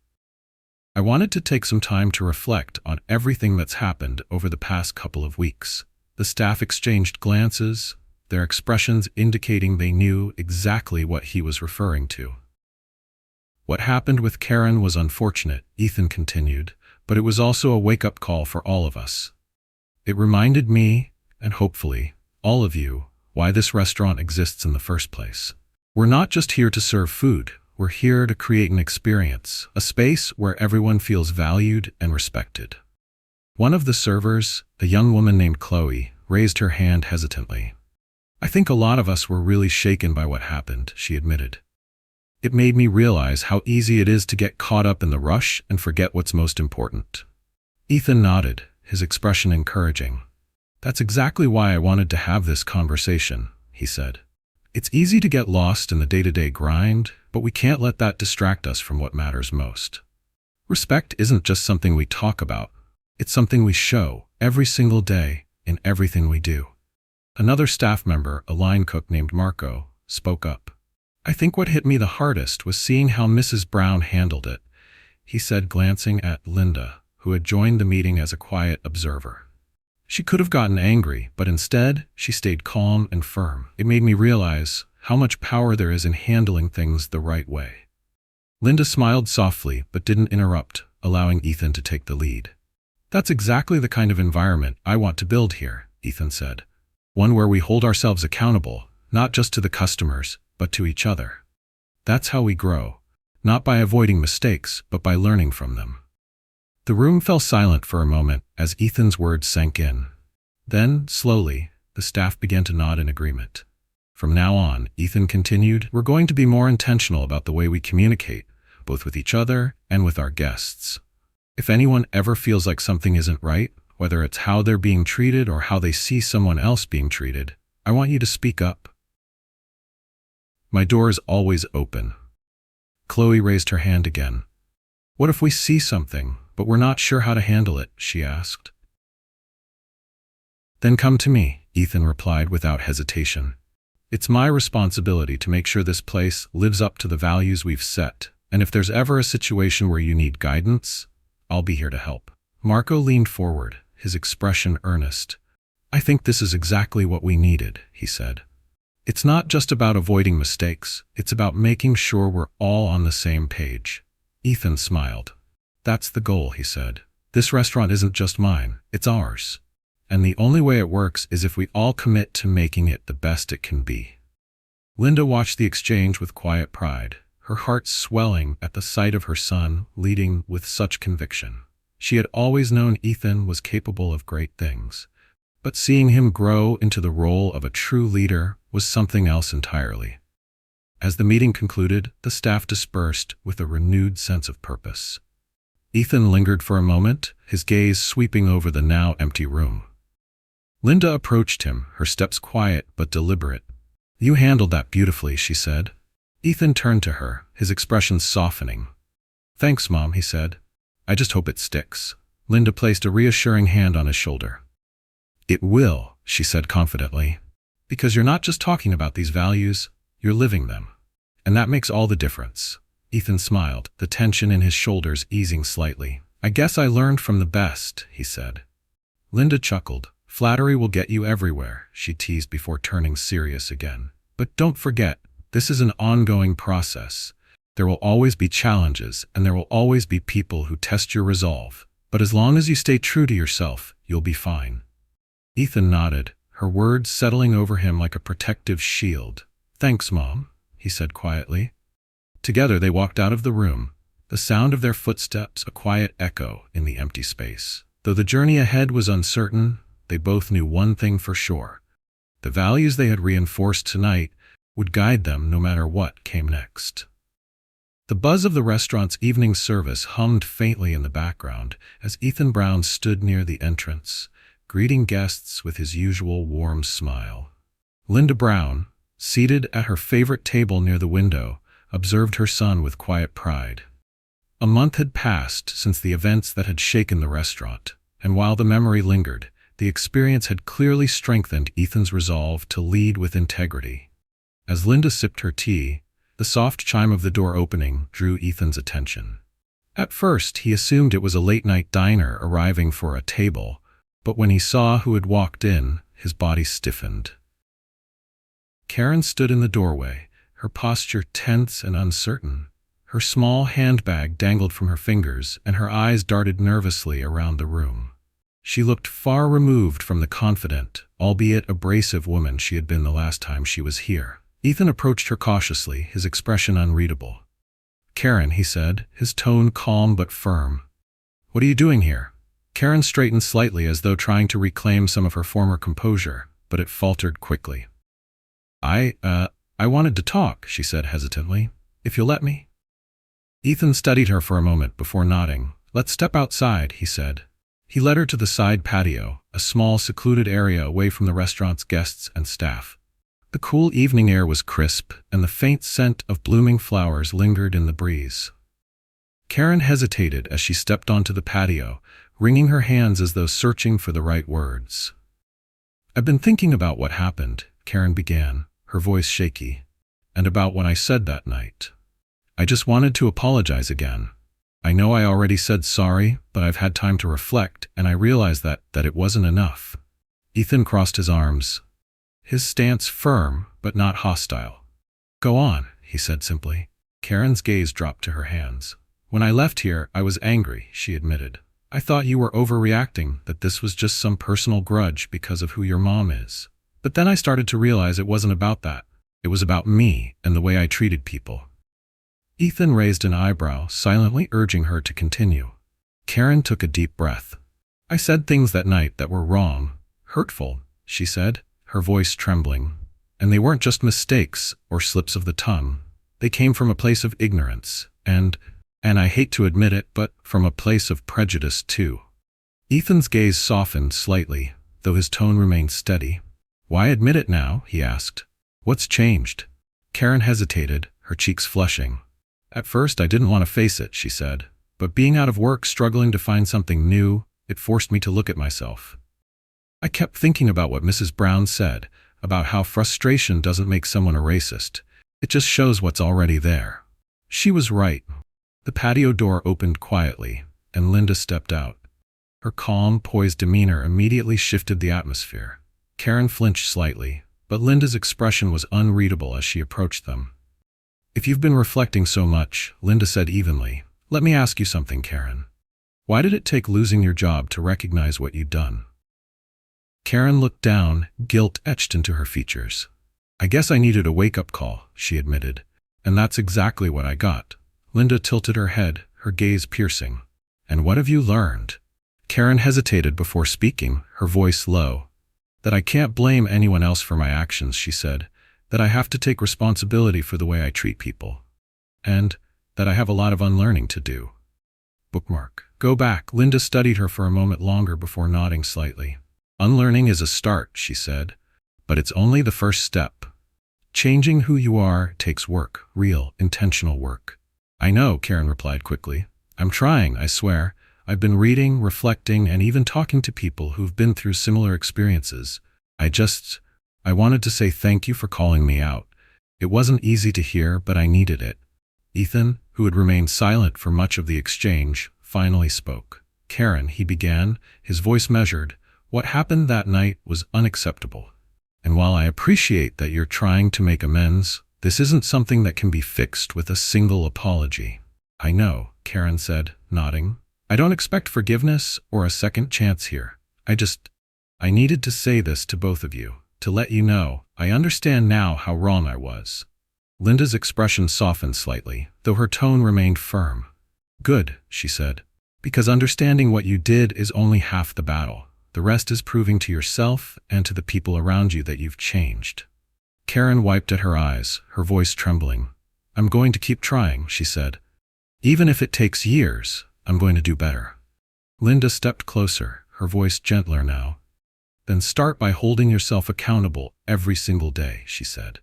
I wanted to take some time to reflect on everything that's happened over the past couple of weeks. The staff exchanged glances, their expressions indicating they knew exactly what he was referring to. What happened with Karen was unfortunate, Ethan continued, but it was also a wake-up call for all of us. It reminded me, and hopefully, all of you, why this restaurant exists in the first place. We're not just here to serve food, we're here to create an experience, a space where everyone feels valued and respected. One of the servers, a young woman named Chloe, raised her hand hesitantly. I think a lot of us were really shaken by what happened, she admitted. It made me realize how easy it is to get caught up in the rush and forget what's most important. Ethan nodded, his expression encouraging. That's exactly why I wanted to have this conversation, he said. It's easy to get lost in the day-to-day grind, but we can't let that distract us from what matters most. Respect isn't just something we talk about, it's something we show every single day in everything we do. Another staff member, a line cook named Marco, spoke up. I think what hit me the hardest was seeing how Mrs. Brown handled it, he said, glancing at Linda, who had joined the meeting as a quiet observer. She could have gotten angry, but instead, she stayed calm and firm. It made me realize how much power there is in handling things the right way. Linda smiled softly, but didn't interrupt, allowing Ethan to take the lead. That's exactly the kind of environment I want to build here, Ethan said. One where we hold ourselves accountable, not just to the customers, but to each other. That's how we grow, not by avoiding mistakes, but by learning from them. The room fell silent for a moment as Ethan's words sank in. Then, slowly, the staff began to nod in agreement. From now on, Ethan continued, we're going to be more intentional about the way we communicate, both with each other and with our guests. If anyone ever feels like something isn't right, whether it's how they're being treated or how they see someone else being treated, I want you to speak up. My door is always open. Chloe raised her hand again. What if we see something, but we're not sure how to handle it? She asked. Then come to me, Ethan replied without hesitation. It's my responsibility to make sure this place lives up to the values we've set, and if there's ever a situation where you need guidance, I'll be here to help. Marco leaned forward, his expression earnest. I think this is exactly what we needed, he said. It's not just about avoiding mistakes, it's about making sure we're all on the same page. Ethan smiled. That's the goal, he said. This restaurant isn't just mine, it's ours. And the only way it works is if we all commit to making it the best it can be. Linda watched the exchange with quiet pride, her heart swelling at the sight of her son leading with such conviction. She had always known Ethan was capable of great things, but seeing him grow into the role of a true leader was something else entirely. As the meeting concluded, the staff dispersed with a renewed sense of purpose. Ethan lingered for a moment, his gaze sweeping over the now empty room. Linda approached him, her steps quiet but deliberate. You handled that beautifully, she said. Ethan turned to her, his expression softening. Thanks, Mom, he said. I just hope it sticks. Linda placed a reassuring hand on his shoulder. It will, she said confidently, because you're not just talking about these values, you're living them. And that makes all the difference. Ethan smiled, the tension in his shoulders easing slightly. I guess I learned from the best, he said. Linda chuckled. Flattery will get you everywhere, she teased before turning serious again. But don't forget, this is an ongoing process. There will always be challenges, and there will always be people who test your resolve. But as long as you stay true to yourself, you'll be fine. Ethan nodded, her words settling over him like a protective shield. Thanks, Mom, he said quietly. Together they walked out of the room, the sound of their footsteps a quiet echo in the empty space. Though the journey ahead was uncertain, they both knew one thing for sure. The values they had reinforced tonight would guide them no matter what came next. The buzz of the restaurant's evening service hummed faintly in the background as Ethan Brown stood near the entrance, greeting guests with his usual warm smile. Linda Brown, seated at her favorite table near the window, observed her son with quiet pride. A month had passed since the events that had shaken the restaurant, and while the memory lingered, the experience had clearly strengthened Ethan's resolve to lead with integrity. As Linda sipped her tea, the soft chime of the door opening drew Ethan's attention. At first, he assumed it was a late-night diner arriving for a table, but when he saw who had walked in, his body stiffened. Karen stood in the doorway, her posture tense and uncertain. Her small handbag dangled from her fingers, and her eyes darted nervously around the room. She looked far removed from the confident, albeit abrasive woman she had been the last time she was here. Ethan approached her cautiously, his expression unreadable. Karen, he said, his tone calm but firm. What are you doing here? Karen straightened slightly as though trying to reclaim some of her former composure, but it faltered quickly. I wanted to talk, she said hesitantly. If you'll let me. Ethan studied her for a moment before nodding. Let's step outside, he said. He led her to the side patio, a small secluded area away from the restaurant's guests and staff. The cool evening air was crisp, and the faint scent of blooming flowers lingered in the breeze. Karen hesitated as she stepped onto the patio, wringing her hands as though searching for the right words. I've been thinking about what happened, Karen began, her voice shaky, and about what I said that night. I just wanted to apologize again. I know I already said sorry, but I've had time to reflect, and I realized that it wasn't enough. Ethan crossed his arms, his stance firm but not hostile. Go on, he said simply. Karen's gaze dropped to her hands. When I left here, I was angry, she admitted. I thought you were overreacting, that this was just some personal grudge because of who your mom is. But then I started to realize it wasn't about that. It was about me and the way I treated people. Ethan raised an eyebrow, silently urging her to continue. Karen took a deep breath. I said things that night that were wrong, hurtful, she said, her voice trembling. And they weren't just mistakes or slips of the tongue. They came from a place of ignorance, and I hate to admit it, but from a place of prejudice too. Ethan's gaze softened slightly, though his tone remained steady. Why admit it now? He asked. What's changed? Karen hesitated, her cheeks flushing. At first I didn't want to face it, she said, but being out of work, struggling to find something new, it forced me to look at myself. I kept thinking about what Mrs. Brown said, about how frustration doesn't make someone a racist. It just shows what's already there. She was right. The patio door opened quietly, and Linda stepped out. Her calm, poised demeanor immediately shifted the atmosphere. Karen flinched slightly, but Linda's expression was unreadable as she approached them. If you've been reflecting so much, Linda said evenly, let me ask you something, Karen. Why did it take losing your job to recognize what you'd done? Karen looked down, guilt etched into her features. I guess I needed a wake-up call, she admitted, and that's exactly what I got. Linda tilted her head, her gaze piercing. And what have you learned? Karen hesitated before speaking, her voice low. That I can't blame anyone else for my actions, she said. That I have to take responsibility for the way I treat people. And that I have a lot of unlearning to do. Bookmark. Go back. Linda studied her for a moment longer before nodding slightly. Unlearning is a start, she said, but it's only the first step. Changing who you are takes work, real, intentional work. I know, Karen replied quickly. I'm trying, I swear. I've been reading, reflecting, and even talking to people who've been through similar experiences. I wanted to say thank you for calling me out. It wasn't easy to hear, but I needed it. Ethan, who had remained silent for much of the exchange, finally spoke. Karen, he began, his voice measured. What happened that night was unacceptable. And while I appreciate that you're trying to make amends, this isn't something that can be fixed with a single apology. I know, Karen said, nodding. I don't expect forgiveness or a second chance here. I needed to say this to both of you, to let you know, I understand now how wrong I was. Linda's expression softened slightly, though her tone remained firm. Good, she said, because understanding what you did is only half the battle. The rest is proving to yourself and to the people around you that you've changed. Karen wiped at her eyes, her voice trembling. I'm going to keep trying, she said. Even if it takes years, I'm going to do better. Linda stepped closer, her voice gentler now. Then start by holding yourself accountable every single day, she said.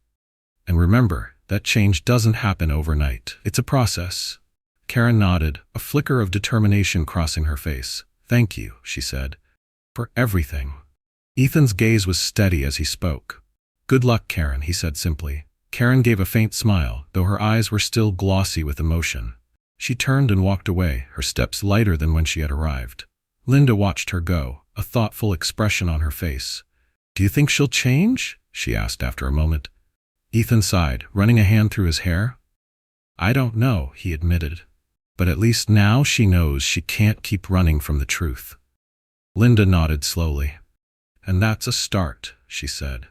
And remember, that change doesn't happen overnight. It's a process. Karen nodded, a flicker of determination crossing her face. Thank you, she said. For everything. Ethan's gaze was steady as he spoke. Good luck, Karen, he said simply. Karen gave a faint smile, though her eyes were still glossy with emotion. She turned and walked away, her steps lighter than when she had arrived. Linda watched her go, a thoughtful expression on her face. Do you think she'll change? She asked after a moment. Ethan sighed, running a hand through his hair. I don't know, he admitted. But at least now she knows she can't keep running from the truth. Linda nodded slowly. And that's a start, she said.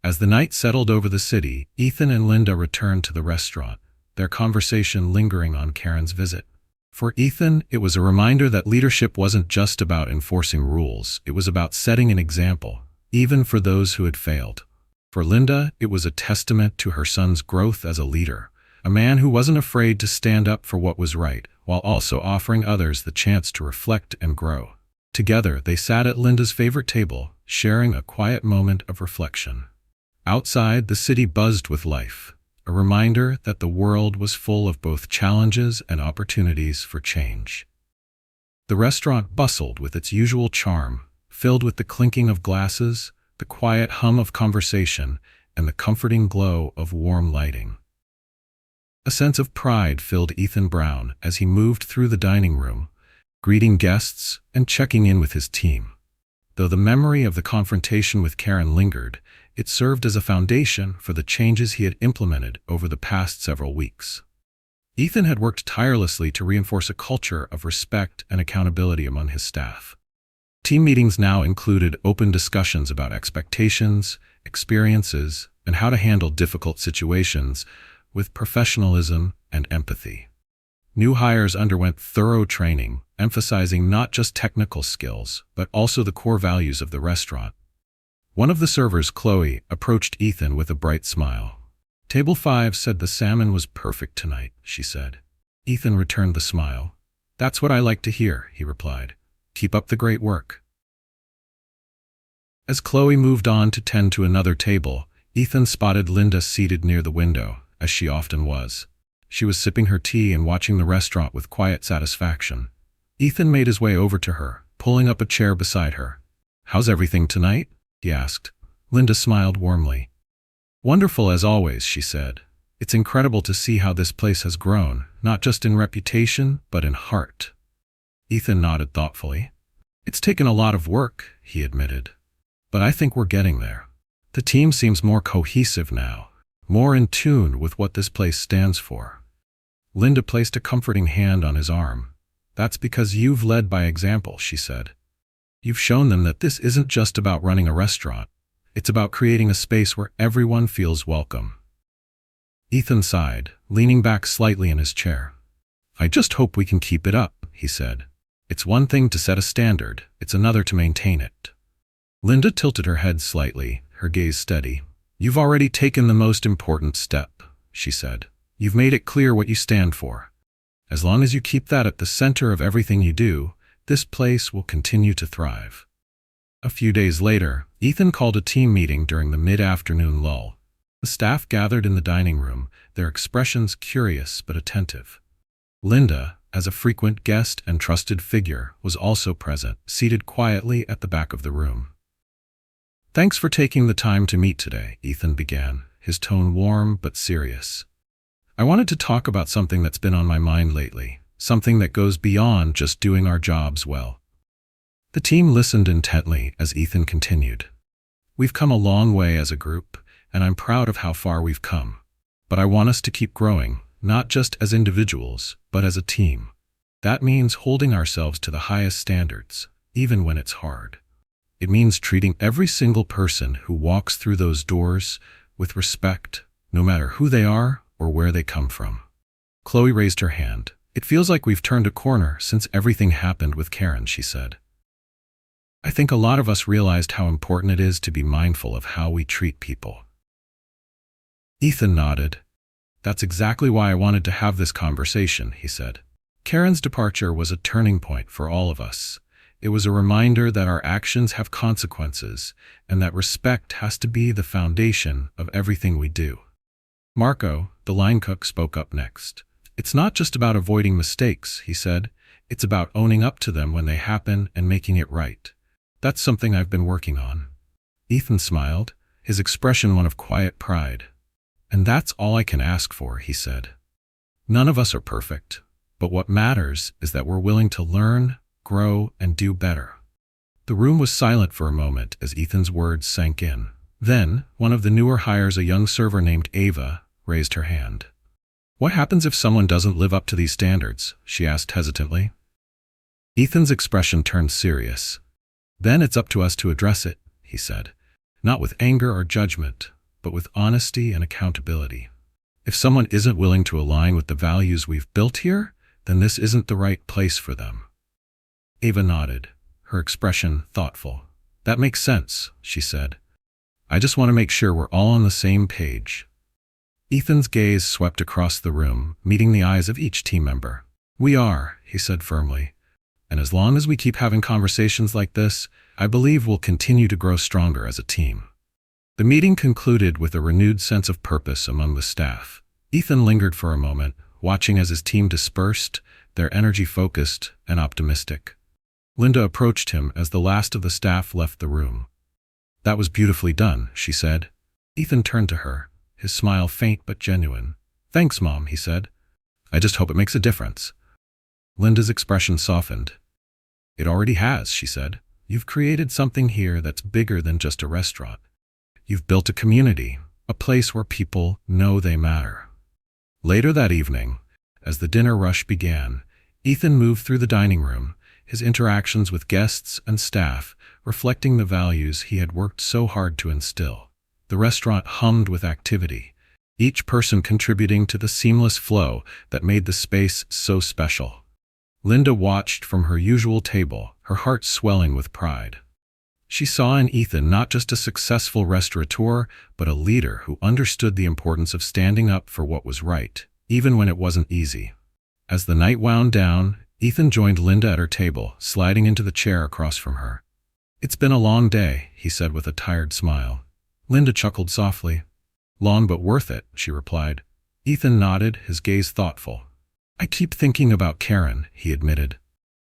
As the night settled over the city, Ethan and Linda returned to the restaurant, their conversation lingering on Karen's visit. For Ethan, it was a reminder that leadership wasn't just about enforcing rules, it was about setting an example, even for those who had failed. For Linda, it was a testament to her son's growth as a leader, a man who wasn't afraid to stand up for what was right, while also offering others the chance to reflect and grow. Together, they sat at Linda's favorite table, sharing a quiet moment of reflection. Outside, the city buzzed with life, a reminder that the world was full of both challenges and opportunities for change. The restaurant bustled with its usual charm, filled with the clinking of glasses, the quiet hum of conversation, and the comforting glow of warm lighting. A sense of pride filled Ethan Brown as he moved through the dining room, greeting guests and checking in with his team. Though the memory of the confrontation with Karen lingered, it served as a foundation for the changes he had implemented over the past several weeks. Ethan had worked tirelessly to reinforce a culture of respect and accountability among his staff. Team meetings now included open discussions about expectations, experiences, and how to handle difficult situations with professionalism and empathy. New hires underwent thorough training, emphasizing not just technical skills, but also the core values of the restaurant. One of the servers, Chloe, approached Ethan with a bright smile. "Table 5 said the salmon was perfect tonight," she said. Ethan returned the smile. "That's what I like to hear," he replied. "Keep up the great work." As Chloe moved on to tend to another table, Ethan spotted Linda seated near the window, as she often was. She was sipping her tea and watching the restaurant with quiet satisfaction. Ethan made his way over to her, pulling up a chair beside her. "How's everything tonight?" he asked. Linda smiled warmly. "Wonderful as always," she said. "It's incredible to see how this place has grown, not just in reputation, but in heart." Ethan nodded thoughtfully. "It's taken a lot of work," he admitted. "But I think we're getting there. The team seems more cohesive now, more in tune with what this place stands for." Linda placed a comforting hand on his arm. "That's because you've led by example," she said. "You've shown them that this isn't just about running a restaurant. It's about creating a space where everyone feels welcome." Ethan sighed, leaning back slightly in his chair. "I just hope we can keep it up," he said. "It's one thing to set a standard, it's another to maintain it." Linda tilted her head slightly, her gaze steady. "You've already taken the most important step," she said. "You've made it clear what you stand for. As long as you keep that at the center of everything you do, this place will continue to thrive." A few days later, Ethan called a team meeting during the mid-afternoon lull. The staff gathered in the dining room, their expressions curious but attentive. Linda, as a frequent guest and trusted figure, was also present, seated quietly at the back of the room. "Thanks for taking the time to meet today," Ethan began, his tone warm but serious. "I wanted to talk about something that's been on my mind lately, something that goes beyond just doing our jobs well." The team listened intently as Ethan continued. "We've come a long way as a group, and I'm proud of how far we've come. But I want us to keep growing, not just as individuals, but as a team. That means holding ourselves to the highest standards, even when it's hard. It means treating every single person who walks through those doors with respect, no matter who they are or where they come from." Chloe raised her hand. "It feels like we've turned a corner since everything happened with Karen," she said. "I think a lot of us realized how important it is to be mindful of how we treat people." Ethan nodded. "That's exactly why I wanted to have this conversation," he said. "Karen's departure was a turning point for all of us. It was a reminder that our actions have consequences, and that respect has to be the foundation of everything we do." Marco, the line cook, spoke up next. "It's not just about avoiding mistakes," he said. "It's about owning up to them when they happen and making it right. That's something I've been working on." Ethan smiled, his expression one of quiet pride. "And that's all I can ask for," he said. "None of us are perfect, but what matters is that we're willing to learn, grow, and do better." The room was silent for a moment as Ethan's words sank in. Then, one of the newer hires, a young server named Ava, raised her hand. "What happens if someone doesn't live up to these standards?" she asked hesitantly. Ethan's expression turned serious. "Then it's up to us to address it," he said. "Not with anger or judgment, but with honesty and accountability. If someone isn't willing to align with the values we've built here, then this isn't the right place for them." Ava nodded, her expression thoughtful. "That makes sense," she said. "I just want to make sure we're all on the same page." Ethan's gaze swept across the room, meeting the eyes of each team member. "We are," he said firmly. "And as long as we keep having conversations like this, I believe we'll continue to grow stronger as a team." The meeting concluded with a renewed sense of purpose among the staff. Ethan lingered for a moment, watching as his team dispersed, their energy focused and optimistic. Linda approached him as the last of the staff left the room. "That was beautifully done," she said. Ethan turned to her, his smile faint but genuine. "Thanks, Mom," he said. "I just hope it makes a difference." Linda's expression softened. "It already has," she said. "You've created something here that's bigger than just a restaurant. You've built a community, a place where people know they matter." Later that evening, as the dinner rush began, Ethan moved through the dining room, his interactions with guests and staff reflecting the values he had worked so hard to instill. The restaurant hummed with activity, each person contributing to the seamless flow that made the space so special. Linda watched from her usual table, her heart swelling with pride. She saw in Ethan not just a successful restaurateur, but a leader who understood the importance of standing up for what was right, even when it wasn't easy. As the night wound down, Ethan joined Linda at her table, sliding into the chair across from her. "It's been a long day," he said with a tired smile. Linda chuckled softly. "Long but worth it," she replied. Ethan nodded, his gaze thoughtful. "I keep thinking about Karen," he admitted.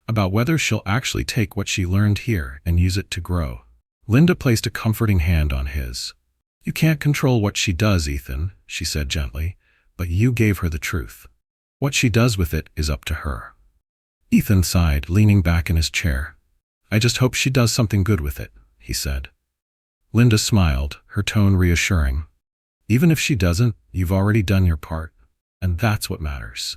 "About whether she'll actually take what she learned here and use it to grow." Linda placed a comforting hand on his. "You can't control what she does, Ethan," she said gently, "but you gave her the truth. What she does with it is up to her." Ethan sighed, leaning back in his chair. "I just hope she does something good with it," he said. Linda smiled, her tone reassuring. "Even if she doesn't, you've already done your part, and that's what matters."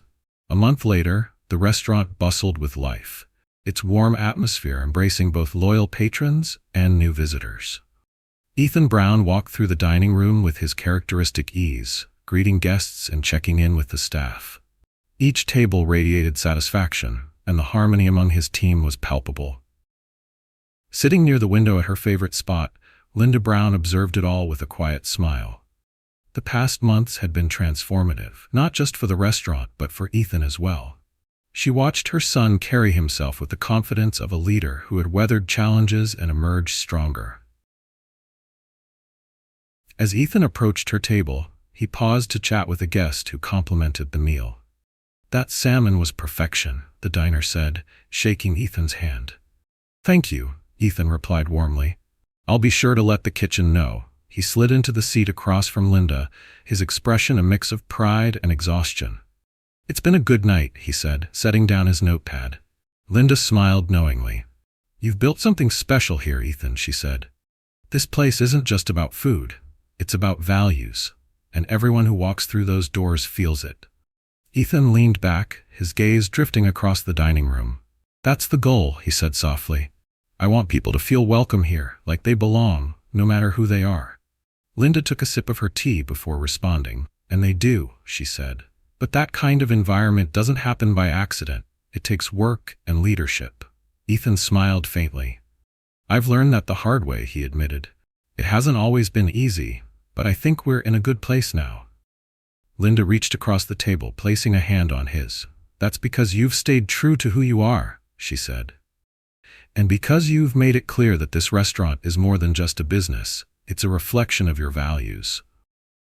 A month later, the restaurant bustled with life, its warm atmosphere embracing both loyal patrons and new visitors. Ethan Brown walked through the dining room with his characteristic ease, greeting guests and checking in with the staff. Each table radiated satisfaction, and the harmony among his team was palpable. Sitting near the window at her favorite spot, Linda Brown observed it all with a quiet smile. The past months had been transformative, not just for the restaurant, but for Ethan as well. She watched her son carry himself with the confidence of a leader who had weathered challenges and emerged stronger. As Ethan approached her table, he paused to chat with a guest who complimented the meal. "That salmon was perfection," the diner said, shaking Ethan's hand. "Thank you," Ethan replied warmly. "I'll be sure to let the kitchen know." He slid into the seat across from Linda, his expression a mix of pride and exhaustion. "It's been a good night," he said, setting down his notepad. Linda smiled knowingly. "You've built something special here, Ethan," she said. "This place isn't just about food. It's about values, and everyone who walks through those doors feels it." Ethan leaned back, his gaze drifting across the dining room. "That's the goal," he said softly. "I want people to feel welcome here, like they belong, no matter who they are." Linda took a sip of her tea before responding. "And they do," she said. "But that kind of environment doesn't happen by accident. It takes work and leadership." Ethan smiled faintly. "I've learned that the hard way," he admitted. "It hasn't always been easy, but I think we're in a good place now." Linda reached across the table, placing a hand on his. "That's because you've stayed true to who you are," she said. "And because you've made it clear that this restaurant is more than just a business, it's a reflection of your values."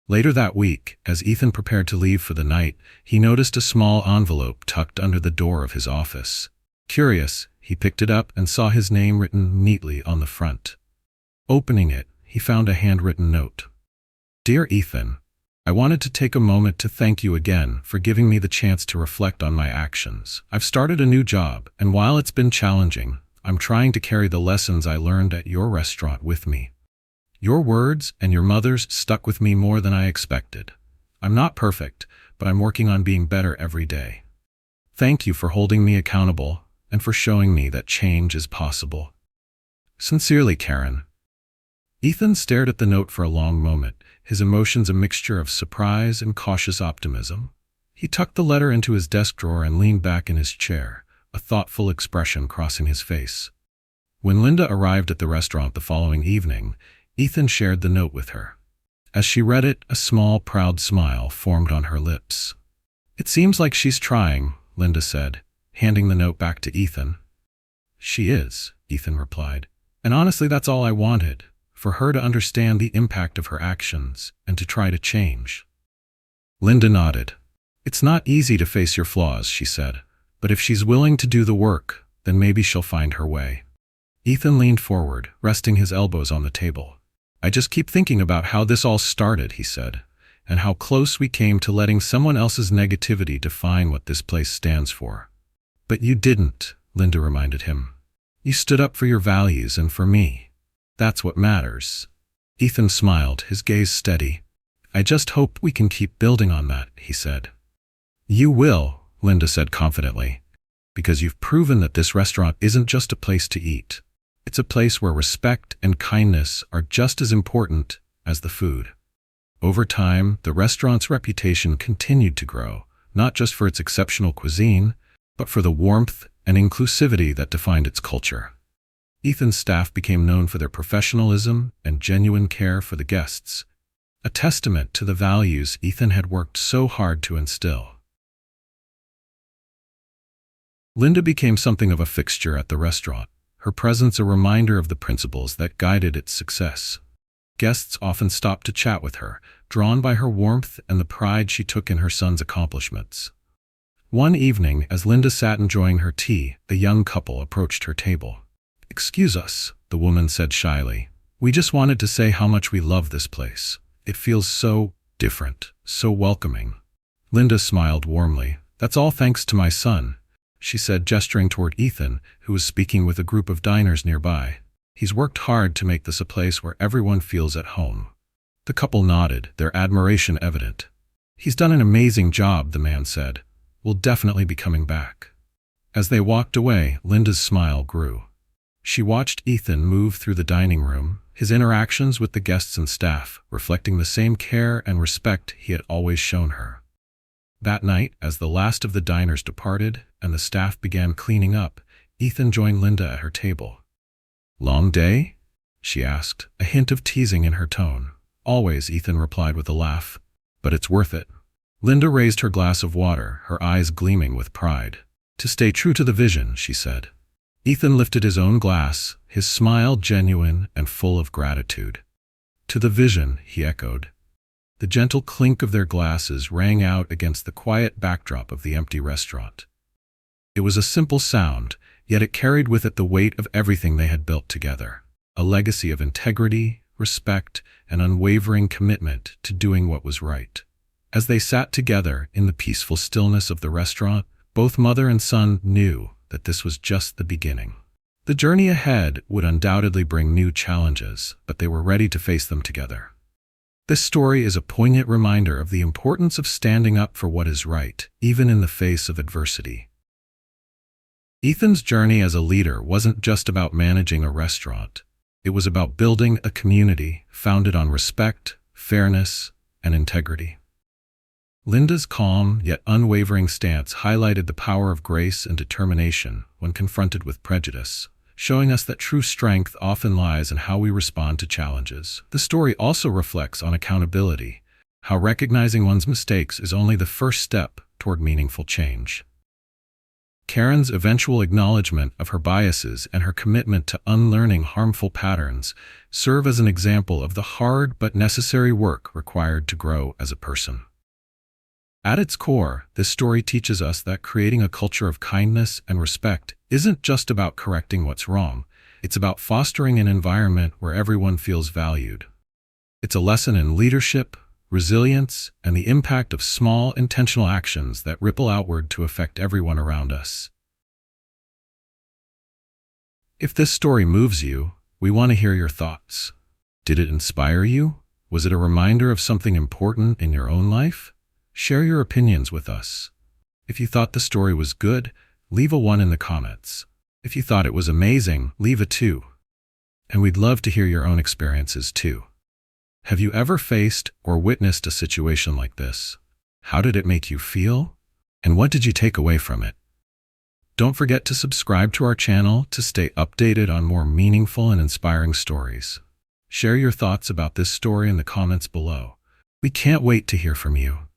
Later that week, as Ethan prepared to leave for the night, he noticed a small envelope tucked under the door of his office. Curious, he picked it up and saw his name written neatly on the front. Opening it, he found a handwritten note. "Dear Ethan, I wanted to take a moment to thank you again for giving me the chance to reflect on my actions. I've started a new job, and while it's been challenging, I'm trying to carry the lessons I learned at your restaurant with me. Your words and your mother's stuck with me more than I expected. I'm not perfect, but I'm working on being better every day. Thank you for holding me accountable and for showing me that change is possible. Sincerely, Karen." Ethan stared at the note for a long moment, his emotions a mixture of surprise and cautious optimism. He tucked the letter into his desk drawer and leaned back in his chair, a thoughtful expression crossing his face. When Linda arrived at the restaurant the following evening, Ethan shared the note with her. As she read it, a small, proud smile formed on her lips. "It seems like she's trying," Linda said, handing the note back to Ethan. "She is," Ethan replied. "And honestly, that's all I wanted, for her to understand the impact of her actions and to try to change." Linda nodded. "It's not easy to face your flaws," she said, "but if she's willing to do the work, then maybe she'll find her way." Ethan leaned forward, resting his elbows on the table. "I just keep thinking about how this all started," he said, "and how close we came to letting someone else's negativity define what this place stands for." "But you didn't," Linda reminded him. "You stood up for your values and for me. That's what matters." Ethan smiled, his gaze steady. "I just hope we can keep building on that," he said. "You will," Linda said confidently, "because you've proven that this restaurant isn't just a place to eat. It's a place where respect and kindness are just as important as the food." Over time, the restaurant's reputation continued to grow, not just for its exceptional cuisine, but for the warmth and inclusivity that defined its culture. Ethan's staff became known for their professionalism and genuine care for the guests, a testament to the values Ethan had worked so hard to instill. Linda became something of a fixture at the restaurant, her presence a reminder of the principles that guided its success. Guests often stopped to chat with her, drawn by her warmth and the pride she took in her son's accomplishments. One evening, as Linda sat enjoying her tea, a young couple approached her table. "Excuse us," the woman said shyly. "We just wanted to say how much we love this place. It feels so different, so welcoming." Linda smiled warmly. "That's all thanks to my son," she said, gesturing toward Ethan, who was speaking with a group of diners nearby. "He's worked hard to make this a place where everyone feels at home." The couple nodded, their admiration evident. "He's done an amazing job," the man said. "We'll definitely be coming back." As they walked away, Linda's smile grew. She watched Ethan move through the dining room, his interactions with the guests and staff reflecting the same care and respect he had always shown her. That night, as the last of the diners departed and the staff began cleaning up, Ethan joined Linda at her table. "Long day?" she asked, a hint of teasing in her tone. "Always," Ethan replied with a laugh. "But it's worth it." Linda raised her glass of water, her eyes gleaming with pride. "To stay true to the vision," she said. Ethan lifted his own glass, his smile genuine and full of gratitude. "To the vision," he echoed. The gentle clink of their glasses rang out against the quiet backdrop of the empty restaurant. It was a simple sound, yet it carried with it the weight of everything they had built together, a legacy of integrity, respect, and unwavering commitment to doing what was right. As they sat together in the peaceful stillness of the restaurant, both mother and son knew that this was just the beginning. The journey ahead would undoubtedly bring new challenges, but they were ready to face them together. This story is a poignant reminder of the importance of standing up for what is right, even in the face of adversity. Ethan's journey as a leader wasn't just about managing a restaurant. It was about building a community founded on respect, fairness, and integrity. Linda's calm yet unwavering stance highlighted the power of grace and determination when confronted with prejudice, showing us that true strength often lies in how we respond to challenges. The story also reflects on accountability, how recognizing one's mistakes is only the first step toward meaningful change. Karen's eventual acknowledgement of her biases and her commitment to unlearning harmful patterns serve as an example of the hard but necessary work required to grow as a person. At its core, this story teaches us that creating a culture of kindness and respect isn't just about correcting what's wrong, it's about fostering an environment where everyone feels valued. It's a lesson in leadership, resilience, and the impact of small, intentional actions that ripple outward to affect everyone around us. If this story moves you, we want to hear your thoughts. Did it inspire you? Was it a reminder of something important in your own life? Share your opinions with us. If you thought the story was good, leave a 1 in the comments. If you thought it was amazing, leave a 2. And we'd love to hear your own experiences too. Have you ever faced or witnessed a situation like this? How did it make you feel? And what did you take away from it? Don't forget to subscribe to our channel to stay updated on more meaningful and inspiring stories. Share your thoughts about this story in the comments below. We can't wait to hear from you.